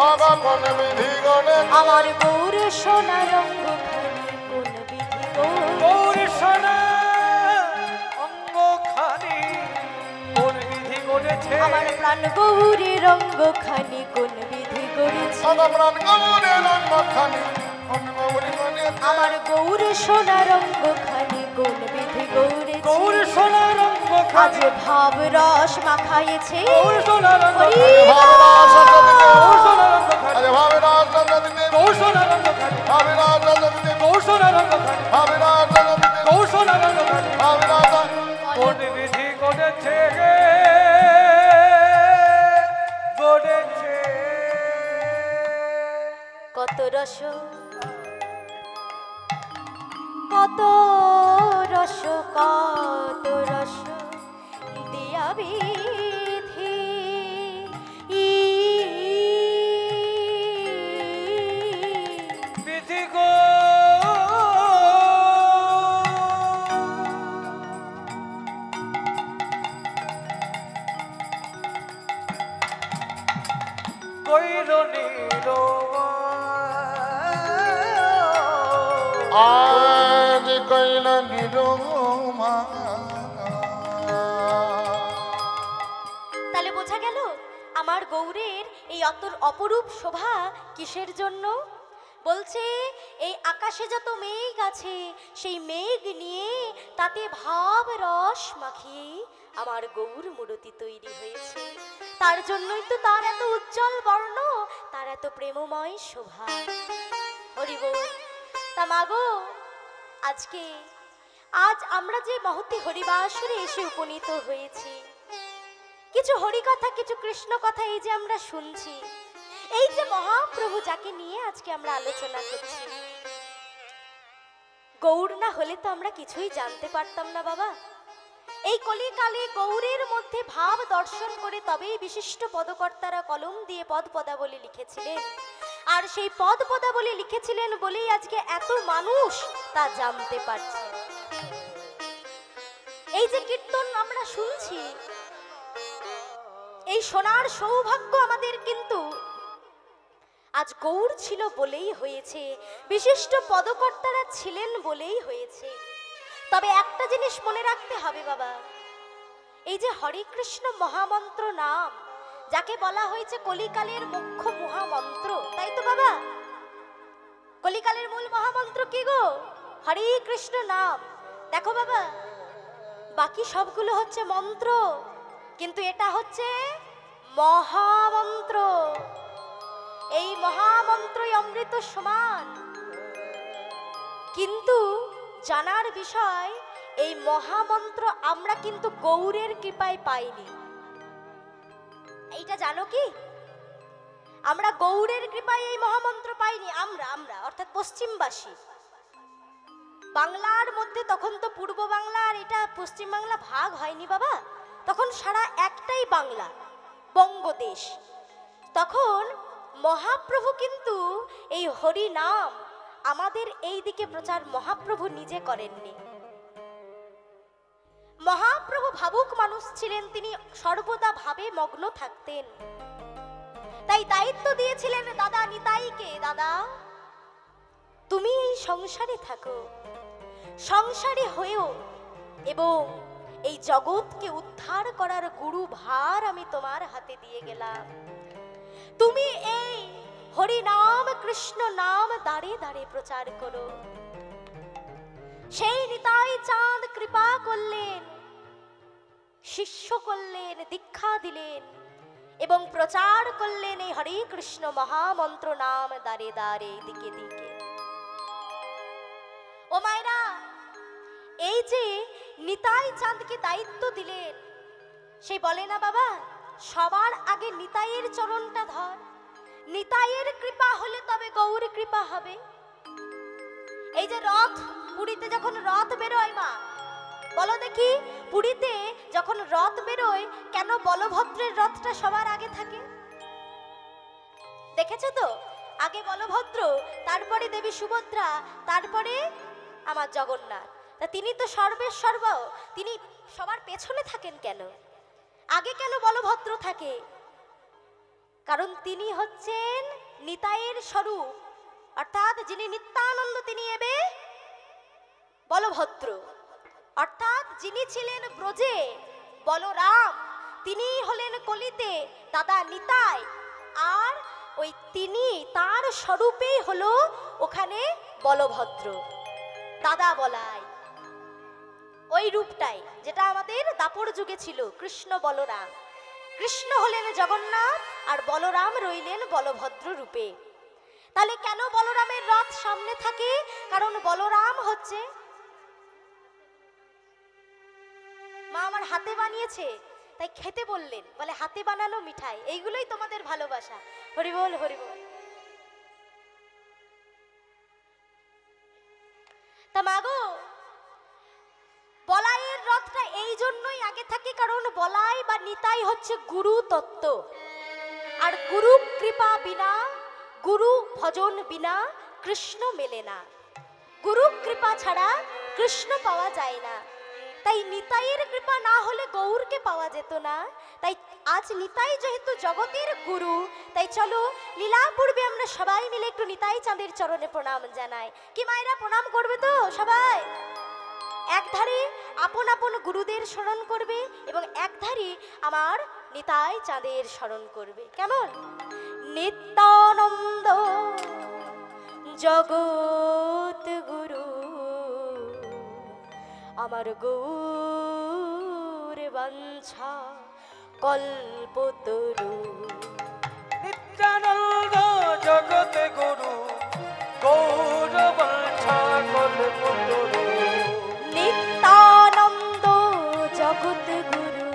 অগ কোন বিধি গড়ে আমার গৌর সোনার অঙ্গখানি, কোন বিধি গৌর সোনা অঙ্গখানি কোন বিধি করেছে, আমার প্রাণ গৌরের অঙ্গখানি, কোন বিধি গড়েছে। অগ প্রাণ গৌরের অঙ্গখানি কোন গৌরী গড়ে আমার গৌর সোনার অঙ্গখানি, কোন বিধি গড়েছে। গৌর সোনার আজ অঙ্গখানি, ভাব রস মাখায়েছে, গৌর সোনার অঙ্গখানি, হরি গৌর সোনার অঙ্গখানি, আরে ভাবে রাজ দিতে গৌর সোনার অঙ্গখানি, ভাবে রাজ দিতে গৌর সোনার অঙ্গখানি, ভাবে রাজ দিতে গৌর সোনার অঙ্গখানি ভাবে রাজ কোন বিধি করেছে গে করেছে। কত রস, কত রস, কত রস দিয়া বিধি বিধি গো কইল আজ কইল নিরমা। তাহলে বোঝা গেল আমার গৌরের এই অপরূপ শোভা কিসের জন্য? বলছে এই আকাশে যত মেঘ আছে, সেই মেঘ নিয়ে তাতে ভাব রস মাখিয়ে আমার গৌর মূরতি তৈরি হয়েছে। তার জন্যই তো তার এত উজ্জ্বল বর্ণ, তার এত প্রেমময় শোভা। হরি বল। তা মাগো, আজ আমরা যে মহতী হরিবাসরে এসে উপনীত হয়েছি, কিছু হরিকথা, কিছু কৃষ্ণ কথা এই যে আমরা শুনছি, এই যে মহাপ্রভু যাকে নিয়ে আজকে আমরা আলোচনা করছি, গৌর না হলে তো আমরা কিছুই জানতে পারতাম না বাবা। এই কলিকালে গৌরের মধ্যে ভাব দর্শন করে তবেই বিশিষ্ট পদকর্তারা কলম দিয়ে পদ পদাবলী লিখেছিলেন, আর সেই পদ পদাবলী লিখেছিলেন বলেই আজকে এত মানুষ তা জানতে পারছে। এই যে কীর্তন আমরা শুনছি, এই শোনার সৌভাগ্য আমাদের কিন্তু আজ গৌর ছিল বলেই হয়েছে, বিশিষ্ট পদকর্তারা ছিলেন বলেই হয়েছে। তবে একটা জিনিস মনে রাখতে হবে বাবা, এই যে হরে কৃষ্ণ মহামন্ত্র নাম, যাকে বলা হয়েছে কলিকালের মুখ্য মহামন্ত্র, তাই তো বাবা? কলিকালের মূল মহামন্ত্র কি গো? হরে কৃষ্ণ নাম। দেখো বাবা, বাকি সবগুলো হচ্ছে মন্ত্র, কিন্তু এটা হচ্ছে মহামন্ত্র। এই মহামন্ত্রই অমৃত সমান। কিন্তু জানার বিষয়, এই মহামন্ত্র আমরা কিন্তু গৌরের কৃপায় পাইনি। এইটা জানো কি? আমরা গৌরের কৃপায় এই মহামন্ত্র পাইনি। আমরা আমরা অর্থাৎ পশ্চিমবাসী। বাংলার মধ্যে তখন তো পূর্ব বাংলা আর এটা পশ্চিম বাংলা ভাগ হয়নি বাবা, তখন সারা একটাই বাংলা, বঙ্গদেশ। তখন মহাপ্রভু কিন্তু এই হরি নাম আমাদের এই দিকে প্রচার মহাপ্রভু নিজে করেননি। মহাপ্রভু ভাবুক মানুষ ছিলেন, তিনি সর্বদা ভাবে মগ্ন থাকতেন। তাই দায়িত্ব দিয়েছিলেন দাদা নিতাইকে, দাদা তুমি এই সংসারে থাকো, সংসারী হয়েও, এবং এই জগৎকে উদ্ধার করার গুরু ভার আমি তোমার হাতে দিয়ে গেলাম। তুমি এই হরি নাম কৃষ্ণ নাম দাঁড়ে দাঁড়ে প্রচার করো। সেই নিতাই চাঁদ কৃপা করলেন, শিষ্য করলেন, দীক্ষা দিলেন এবং প্রচার করলেন এই হরে কৃষ্ণ মহামন্ত্র নাম দাঁড়ে দাঁড়ে দিকে দিকে। ও মায়েরা, এই যে নিতাই চাঁদকে দায়িত্ব দিলেন, সেই বলে না বাবা, সবার আগে নিতাইয়ের চরণটা ধর, নিতাইয়ের কৃপা হলে তবে গৌর কৃপা হবে। এই যে রথ, পুরীতে যখন রথ বেরোয় মা, বলো দেখি, পুরীতে যখন রথ বেরোয় কেন বলভদ্রের রথটা সবার আগে থাকে? দেখেছো তো? আগে বলভদ্র, তারপরে দেবী সুভদ্রা, তারপরে আমার জগন্নাথ। তা তিনি তো সর্বের সর্ব, তিনি সবার পেছনে থাকেন কেন? আগে কেন বলভদ্র থাকে? কারণ তিনি হচ্ছেন নিতাইয়ের স্বরূপ, অর্থাৎ যিনি নিত্যানন্দ তিনি এবে বলভদ্র, অর্থাৎ যিনি ছিলেন ব্রজে বলরাম, তিনি হলেন কলিতে দাদা নিতাই, আর ওই তিনি তার স্বরূপেই হলো ওখানে বলভদ্র, দাদা বলাই। ওই রূপটাই যেটা আমাদের দাপর যুগে ছিল, কৃষ্ণ বলরাম। কৃষ্ণ হলেন জগন্নাথ আর বলরাম রইলেন বলভদ্র রূপে। তাহলে কেন বলরামের রথ সামনে থাকে? কারণ বলরাম হচ্ছে, মা আমার হাতে বানিয়েছে তাই খেতে বললেন, বলে হাতে বানানো মিঠাই, এইগুলোই তোমাদের ভালোবাসা। হরি বল হরি বল। তা মাগো, বলাইয়ের রথটা এই জন্যই আগে থাকে কারণ বলাই বা নিতাই হচ্ছে গুরু তত্ত্ব, আর গুরু কৃপা বিনা, গুরু ভজন বিনা কৃষ্ণ মেলে না। গুরু কৃপা ছাড়া কৃষ্ণ পাওয়া যায় না। তাই নিতাইয়ের কৃপা না হলে গৌরকে পাওয়া যেত না। তাই আজ নিতাই যেহেতু জগতের গুরু, তাই চলো লীলা পূর্বে আমরা সবাই মিলে একটু নিতাই চাঁদের চরণে প্রণাম জানাই। কি মায়েরা প্রণাম করবে তো সবাই? একধারে আপন আপন গুরুদের স্মরণ করবে এবং একধারে আমার নিতাই চাঁদের স্মরণ করবে। কেমন? নিত্যানন্দ জগৎ গুরু, আমার গৌর বাঞ্ছা কল্পতরু। নিত্যানন্দ জগত গুরু, গৌর বাঞ্ছা কল্পতরু। নিত্যানন্দ জগৎ গুরু,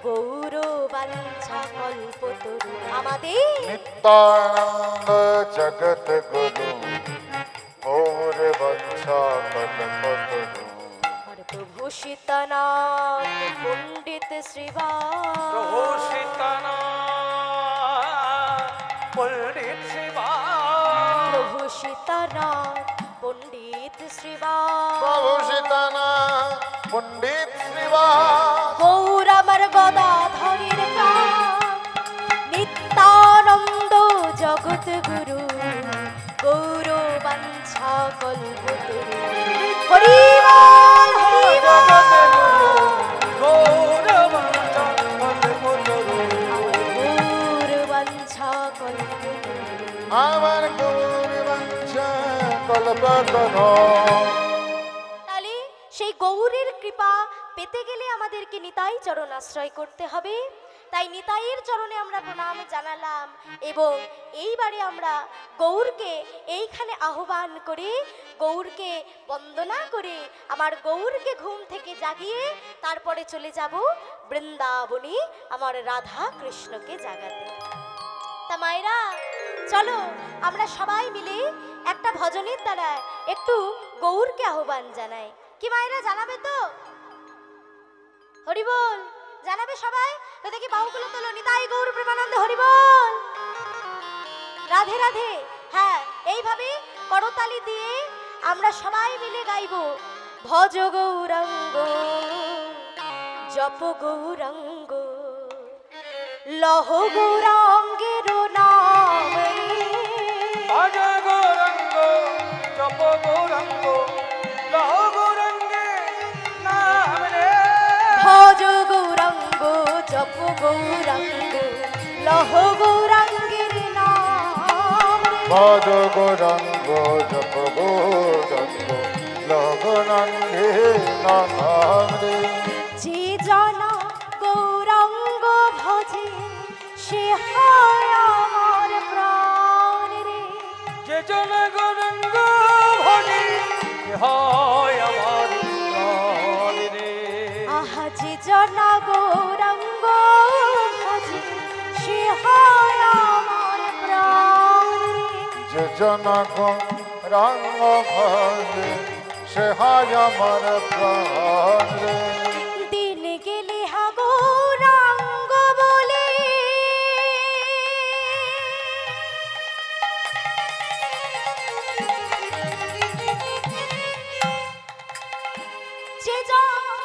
গৌর বাঞ্ছা কল্পতরু। আমাদের নিত্যানন্দ জগত গুরু, গৌর বাঞ্ছা কল্পতরু। প্রভু সীতানাথ পণ্ডিত শ্রীবাস, প্রভু সীতানাথ পণ্ডিত শ্রীবাস, প্রভু সীতানাথ পণ্ডিত শ্রীবাস, প্রভু সীতানাথ পণ্ডিত শ্রীবাস গৌর আমার গদাধরের প্রাণ নিত্যানন্দ জগৎ গুরু গৌর বাঞ্ছা কল্পতরু হরি বল হরি বল গৌর বাঞ্ছা কল্পতরু আমার গৌরী বাঞ্ছা কল্পতরু। তাহলে সেই গৌরীর কৃপা পেতে গেলে আমাদেরকে নিতাই চরণ আশ্রয় করতে হবে। তাই নিতাইয়ের চরণে আমরা প্রণাম জানালাম এবং এইবারে আমরা গৌরকে এইখানে আহ্বান করে গৌরকে বন্দনা করে আমার গৌরকে ঘুম থেকে জাগিয়ে তারপরে চলে যাব বৃন্দাবনে আমার রাধা কৃষ্ণকে জাগাতে। তা মায়েরা চলো আমরা সবাই মিলে একটা ভজনের দ্বারা একটু গৌরকে আহ্বান জানাই। কি মায়েরা জানাবে তো? হরি বল জানাবে সবাই তো? দেখি বাহুগুলো তোলো। নিতাই গৌর প্রেমানন্দে হরি বল, রাধে রাধে। হ্যাঁ, এইভাবে করতালি দিয়ে আমরা সবাই মিলে গাইবো ভজ গৌরাঙ্গ জপ গৌরাঙ্গ লহ গৌরাঙ্গের নাম ভজ গৌরাঙ্গ জপ গৌরাঙ্গ লহ গৌরাঙ্গে নাম রে। ভজ গৌরাঙ্গ জপ গৌরাঙ্গ লহ গৌরাঙ্গের নাম ভজ গৌরাঙ্গ জপ গৌরাঙ্গ লগনাঙ্গে নাম রে। যে জনা গৌরাঙ্গ ভজে সে হয় আমার প্রাণ রে। যে জন গৌরাঙ্গ ভজে সে হয় আমার প্রাণ রে। আহা যে জনা গৌরাঙ্গ ভজে সে হয় আমার প্রাণ রে। যে জনক রঙ্গ ভজে সে হয় আমার প্রাণ রে। দিন গেলে হা গৌরাঙ্গ বলে যে জন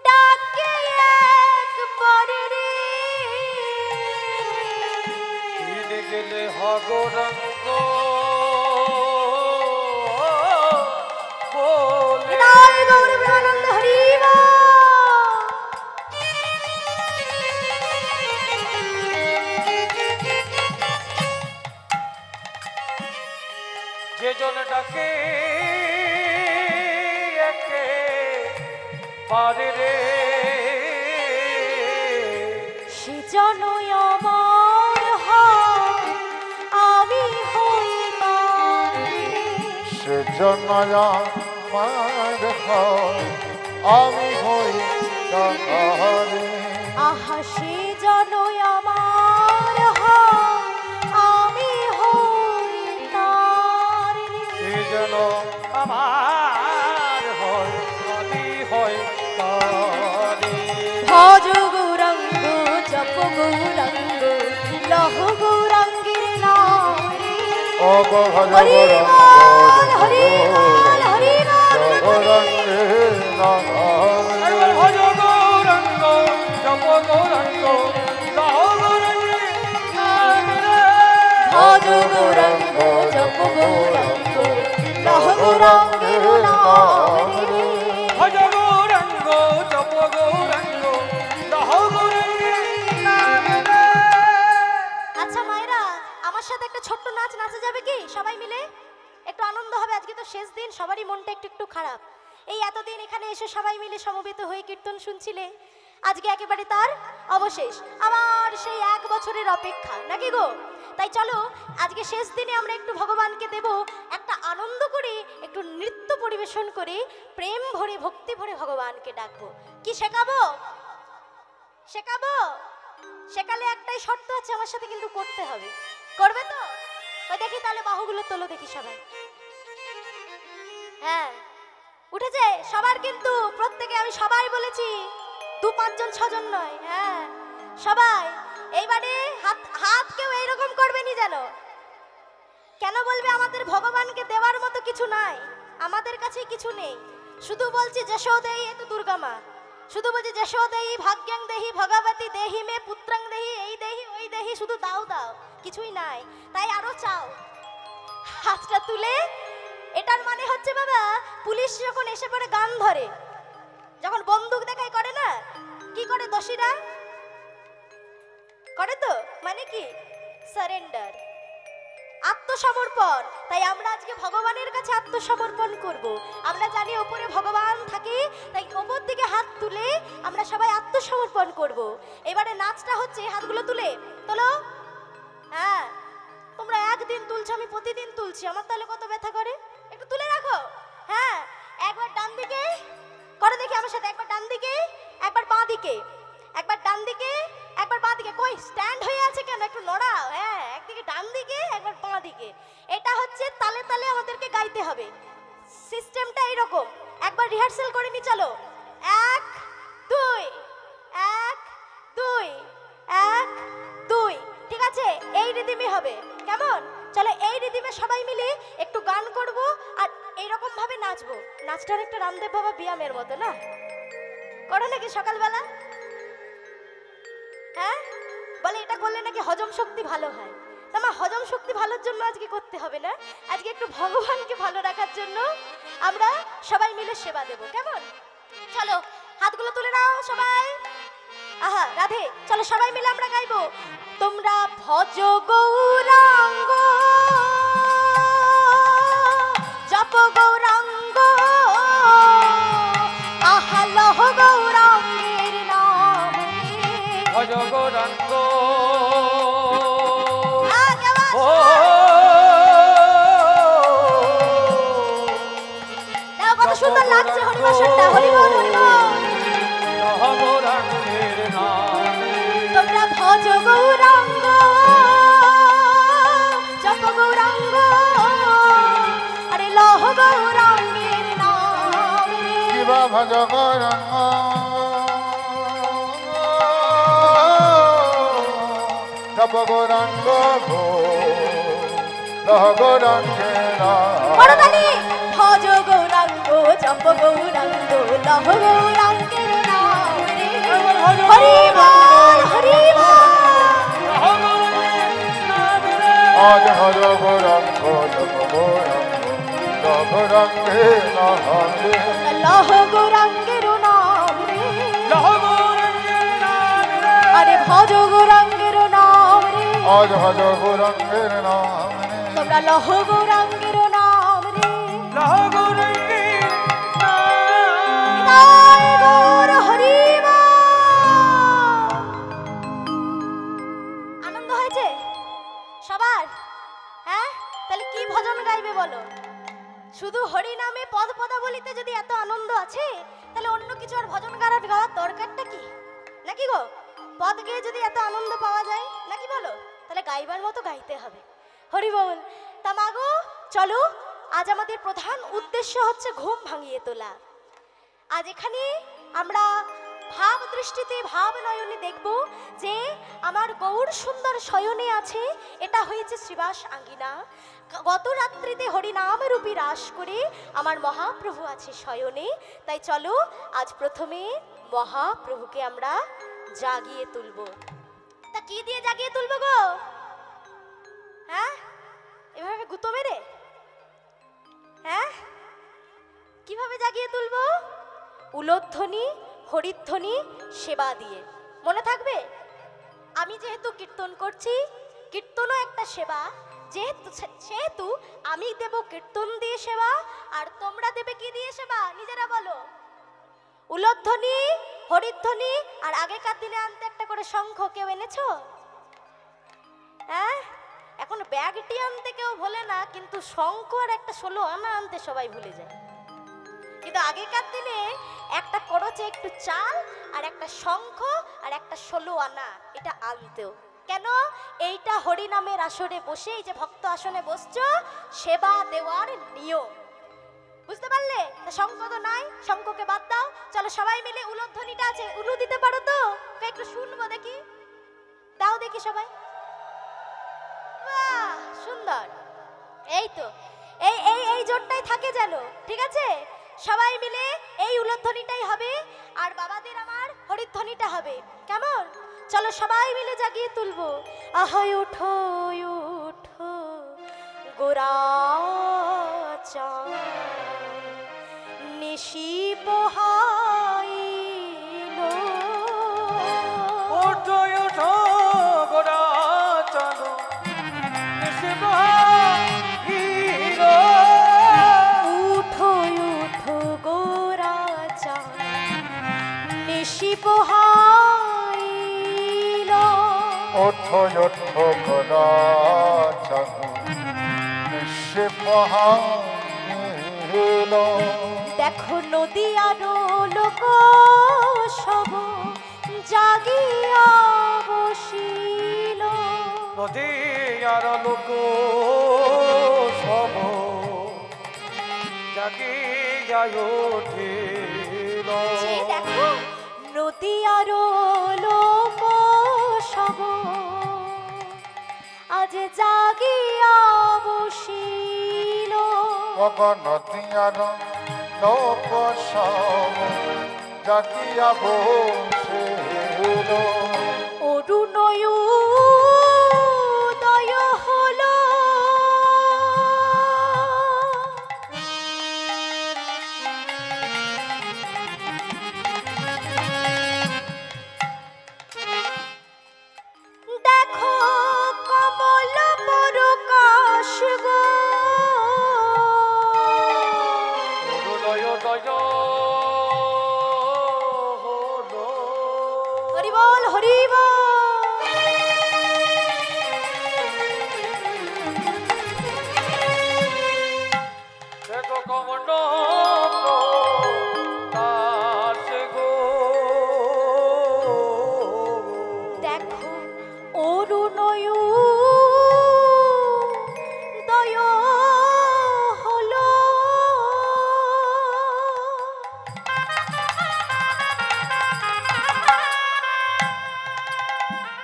ডাকে একবার রে। দিন গেলে হগরঙ্গ বলে। নিতাই গৌর প্রেমানন্দ হরি বল। যে জন ডাকে একে পারে রে। সে জনই আমার হয় আমি হই তার রে। সে জনয়া মার হয় আমি হই তাহারে। আহা সে জনই আমার হয় আমি হই তার রে। সে যেন আমার হয় আমি হয় তারে। ভজ গৌরাঙ্গ জপ গৌরাঙ্গ লহ গৌরাঙ্গের নাম রে। ও গো ভজ হরি বল হরি বল হরি বল। গৌরাঙ্গে নাম একবার ভজ গৌরাঙ্গ জপ গৌরাঙ্গ লহ গৌরাঙ্গে নাম রে। ভজ গৌরাঙ্গ জপ গৌরাঙ্গ লহ গৌরাঙ্গের নাম রে। ভজ গৌরাঙ্গ জপ গৌরাঙ্গ লহ গৌরাঙ্গে নাম রে। আচ্ছা মায়েরা আমার সাথে একটা ছোট্ট নাচ নাচা যাবে কি? সবাই মিলে একটু আনন্দ হবে। আজকে তো শেষ দিন, সবারই মনটা একটু একটু খারাপ। এই এতদিন এখানে এসে সবাই মিলে সমবেত হয়ে কীর্তন শুনছিলে, আজকে একেবারে তার অবশেষ। আবার সেই এক বছরের অপেক্ষা নাকি গো? তাই চলো আজকে শেষ দিনে আমরা একটু ভগবানকে দেব একটা আনন্দ করে, একটু নৃত্য পরিবেশন করে প্রেম ভরে ভক্তি ভরে ভগবানকে ডাকবো। কি শেখাবো? শেখাবো? শেখালে একটাই শর্ত আছে, আমার সাথে কিন্তু করতে হবে। করবে তো? ওই দেখি তাহলে বাহুগুলো তোলো দেখি সবাই। হ্যাঁ উঠেছে সবার, কিন্তু প্রত্যেকে আমি সবাই বলেছি, 2-5 জন 6 জন নয়। হ্যাঁ সবাই এইবারে হাত হাত কেউ এইরকম করবেনি যেন। কেন বলবে? আমাদের ভগবানকে দেওয়ার মতো কিছু নাই, আমাদের কাছে কিছু নেই। শুধু বলছি যশোদেহি, এ তো দুর্গা মা, শুধু বলছি যশোদেহি ভাগ্যাং দেহি ভগবতী দেহি মে পুত্রাং দেহি, এই দেহি ওই দেহি, শুধু দাও দাও, কিছুই নাই, তাই আরো চাও। হাতটা তুলে, এটার মানে হচ্ছে বাবা পুলিশ যখন এসে পড়ে গান ধরে, যখন বন্দুক দেখাই করে না, কি করে দোষীরা করে, তো মানে কি সারেন্ডার, আত্মসমর্পণ। তাই আমরা আজকে ভগবানের কাছে আত্মসমর্পণ করব। আমরা জানি ওপরে ভগবান থাকে, তাই ওপর দিকে হাত তুলে আমরা সবাই আত্মসমর্পণ করব। এবারে নাচটা হচ্ছে হাতগুলো তুলে তোলো। হ্যাঁ, তোমরা একদিন তুলছো, আমি প্রতিদিন তুলছি, আমার তাহলে কত ব্যথা করে, একটু তুলে রাখো। হ্যাঁ, একবার ডান দিকে করে দেখি আমার সাথে, একবার ডান দিকে, একবার বাঁ দিকে, একবার ডান দিকে, একবার বাঁ দিকে। কই স্ট্যান্ড হয়ে আছে কেন, একটু নড়াও। হ্যাঁ, একদিকে ডান দিকে, একবার বাঁ দিকে। এটা হচ্ছে তালে তালে আমাদেরকে গাইতে হবে। সিস্টেমটা এইরকম, একবার রিহার্সাল করে নি, চলো। 1 2 1 2 1 2, ঠিক আছে? এই রিদিমে হবে, কেমন? চলো এই রিদিমে সবাই মিলে একটু গান করব আর এইরকম ভাবে নাচবো। নাচটার একটা রামদেব বাবা ব্যায়ামের মতো না, করো নাকি সকালবেলা? হ্যাঁ, বলে এটা করলে নাকি হজম শক্তি ভালো হয়। তোমার হজম শক্তি ভালোর জন্য আজকে করতে হবে না, আজকে একটু ভগবানকে ভালো রাখার জন্য আমরা সবাই মিলে সেবা দেব, কেমন? চলো হাতগুলো তুলে নাও সবাই। আহা রাধে, চলো সবাই মিলে আমরা গাইবো। তোমরা ভজ গৌরাঙ্গ, জপ গৌরাঙ্গ, আহা লহ গৌরাঙ্গের নাম, ভজ গৌরাঙ্গ। ও কত সুন্দর লাগছে হরিবাসনটা, হরিবল হরিবল। লহ গৌরাঙ্গের নামে, তোমরা ভজ গৌরাঙ্গ, জপ গৌরাঙ্গ, আরে লহ গৌরাঙ্গের নাম রে। কিবা ভজ গৌরাঙ্গ জপ গৌরাঙ্গ গো লহ গৌরাঙ্গে করতালি, ভজ গৌরাঙ্গ, জপ গৌরাঙ্গ, লহ গৌরাঙ্গের নাম রে। হরিবল হরিবল। লহ গৌরাঙ্গের নামে রে। আজ ভজ গৌরাঙ্গ জপ গৌরাঙ্গ লহ গৌরাঙ্গে নামে লহ গৌরাঙ্গের নাম রে। লহ গৌরাঙ্গের নামে রে। আরে ভজ গৌরাঙ্গের নাম রে। আজ ভজ গৌরাঙ্গের নামে তোমরা লহ গৌরাঙ্গের নাম রে। লহ গৌরাঙ্গের নামে। জয় গৌর হরি বল। আনন্দ হয়েছে সবার? হ্যাঁ, তাহলে কি ভজন গাইবে বলো? শুধু হরি নামে পদ পদাবলিতে যদি এত আনন্দ আছে, তাহলে অন্য কিছু আর ভজন গাওয়ার দরকারটা কি, নাকি গো? পদ গেয়ে যদি এত আনন্দ পাওয়া যায়, নাকি বলো? তাহলে গাইবার মতো গাইতে হবে। হরি বল। তা মাগো চলো, আজ আমাদের প্রধান উদ্দেশ্য হচ্ছে ঘুম ভাঙিয়ে তোলা। আজ এখানে আমরা ভাব দৃষ্টিতে ভাব নয়নে দেখব যে আমার গৌর সুন্দর শয়নে আছে, এটা হয়েছে শ্রীবাস আঙ্গিনা। গত রাত্রিতে হরিনাম রূপী রাস করে আমার মহাপ্রভু আছে শয়নে। তাই চলো আজ প্রথমে মহাপ্রভুকে আমরা জাগিয়ে তুলব। তা কি দিয়ে জাগিয়ে তুলব গো? হ্যাঁ, এভাবে গুতো মেরে? হ্যাঁ, কিভাবে জাগিয়ে তুলব? উলোধ্বনি, হরিধ্বনি, সেবা দিয়ে। মনে থাকবে? আমি যেহেতু কীর্তন করছি, কীর্তনও একটা সেবা, সেহেতু আমি দেব কীর্তন দিয়ে সেবা, আর তোমরা দেবে কি দিয়ে সেবা? নিজেরা বলো। উলোধ্বনি, হরিধ্বনি, আর আগেকার দিনে আনতে একটা করে শঙ্খ। কেউ এনেছো? হ্যাঁ, এখন ব্যাগটি আনতে কেউ ভোলে না, কিন্তু শঙ্খ আর একটা 16 আনা আনতে সবাই ভুলে যায়। কিন্তু আগেকার দিনে একটা করচে একটু চাল আর একটা শঙ্খ আর একটা 16 আনা এটা আনতেও। কেন? এইটা হরিনামের আসরে বসে, এই যে ভক্ত আসনে বসছো, সেবা দেওয়ার নিয়ম। বুঝতে পারলে? তা শঙ্খ তো নাই, শঙ্খকে বাদ দাও। চলো সবাই মিলে উলোধ্বনিটা আছে, উলু দিতে পারো তো? একটু শুনবো দেখি, দাও দেখি সবাই। বাহ, সুন্দর। এই তো, এই এই এই জোরটাই থাকে যেন, ঠিক আছে? সবাই মিলে এই উলধ্বনিটাই হবে আর বাবাদের আমার হরিধ্বনিটা হবে, কেমন? চলো সবাই মিলে জাগিয়ে তুলবো। আহায় ওঠো ওঠো গোরা চাঁদ, নিশি পোহাইলো। ওঠো ওঠো গোরা চাঁদ, নিশি পোহাইলো। উঠো উঠো গোরা চাঁদ, নিশি পোহাইলো। ওঠো ওঠো গোরা চাঁদ, নিশি পোহাইলো। দেখো নদী আরো লোক সব জাগিয়া বসিল। নদী আর লোক সব জাগিয়া উঠিল। যে দেখো নদী আরো লোক সব আজ জাগিয়া বসিল। নদিয়ার লোক সব জাগিয়া বসিল। অরুণয় উদয় হলো। দেখো কমল পরকাশ গো। উদয় উদয় হলো। হরি বল হরি বল। দেখো কমণ্ড কাশে গো। দেখো অরুণয় উদয় হলো।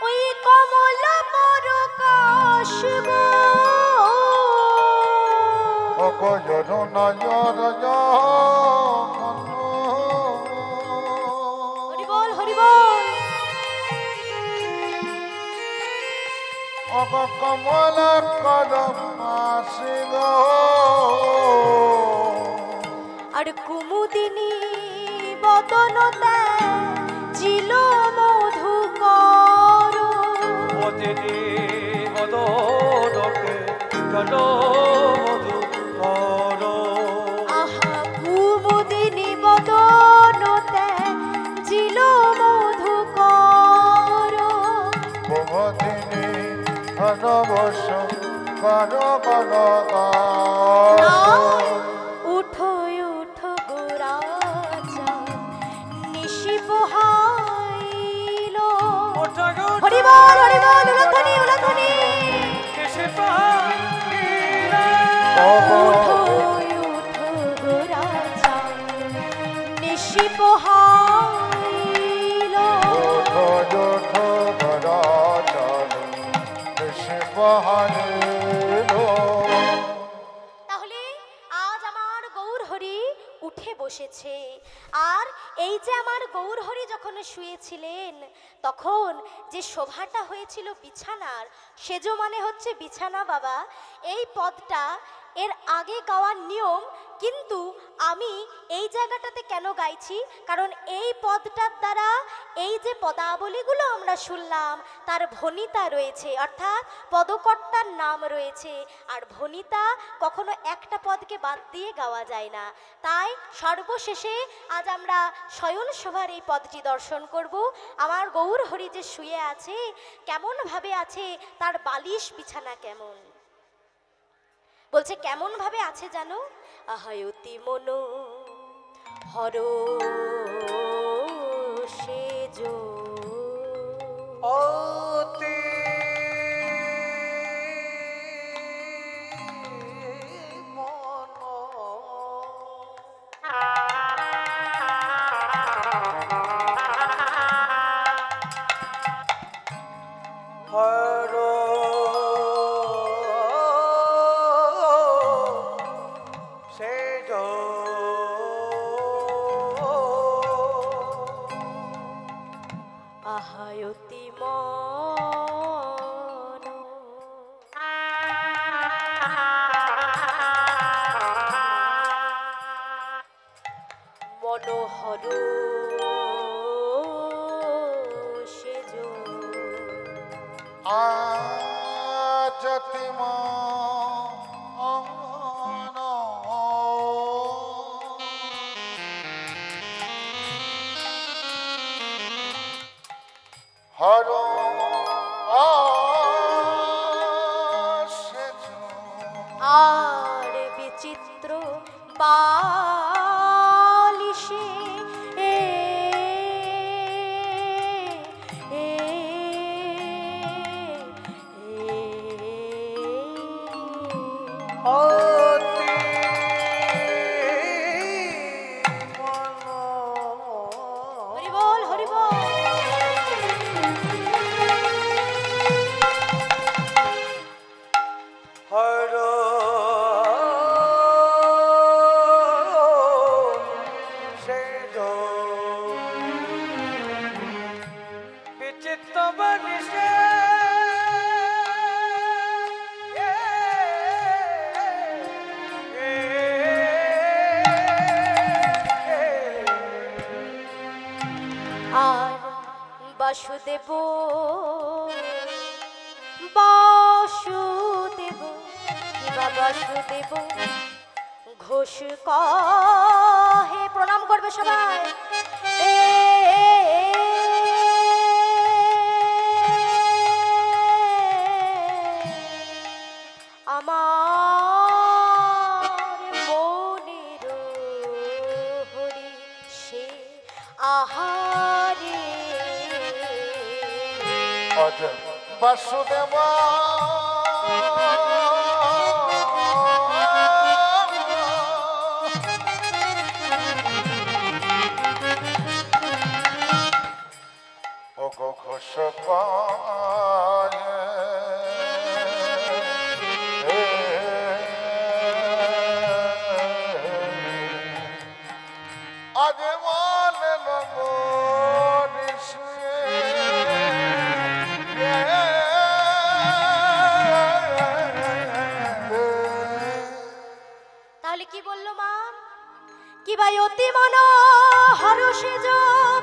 ওই কমল পরকাশ গো। অগয়র নয়র হরি বল হরি বল। অগ কমল কদম আসিল। আর কুমুদিনী বদনতে ছিল মধুকর। অতিথি বদনকে গণ মধু কর। আহা কুমুদিনী বদনতে ছিল মধুকর। প্রমদিনী ঘনবশ কর কর উঠো উঠো গোরা চাঁদ, নিশি পোহাইল। হরি বল উলধ্বনি উলধ্বনি। কিসে পাহিলা। উঠো উঠো গোরা চাঁদ, নিশি পোহাইল। তাহলে আজ আমার গৌর হরি উঠে বসেছে। আর এই যে আমার গৌর হরি যখন শুয়েছিলেন তখন যে শোভাটা হয়েছিল বিছানার, সেজ মানে হচ্ছে বিছানা বাবা। এই পদটা এর আগে গাওয়ার নিয়ম, কিন্তু আমি এই জায়গাটাতে কেন গাইছি, কারণ এই পদটার দ্বারা এই যে পদাবলীগুলো আমরা শুনলাম তার ভনিতা রয়েছে, অর্থাৎ পদকর্তার নাম রয়েছে। আর ভনিতা কখনো একটা পদকে বাদ দিয়ে গাওয়া যায় না। তাই সর্বশেষে আজ আমরা শয়ন শোভার এই পদটি দর্শন করব। আমার গৌর হরি যে শুয়ে আছে, কেমনভাবে আছে, তার বালিশ বিছানা কেমন, বলছে কেমন ভাবে আছে জানো? আহায়তি মন হর সেজ অতি মন হর সেজ আজতিমা হর আর বিচিত্র বালিশে এ এ অতি হরি বল হরি বল। হর সেজ বিচিত্র বালিশে আর বাসুদেব বাসুদেব কিবা বাসুদেব ঘোষ কহে, প্রণাম করবে সবাই। এ আমার মনের হরি সে আহারে অজ বাসুদেব ও গো ঘোষ আজ মানে তাহলে কি বললো মা? কি ভাই অতি মনোহর সেজ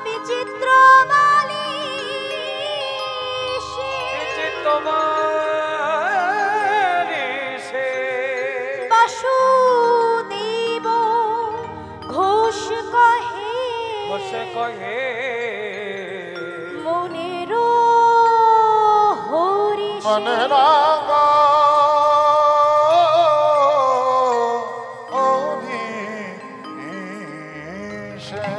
বিচিত্র বালিশে বিচিত্র বালিশে বাসুদেব ঘোষ কহে বসে কহে মনের হরি মনে রাগা অভিষেক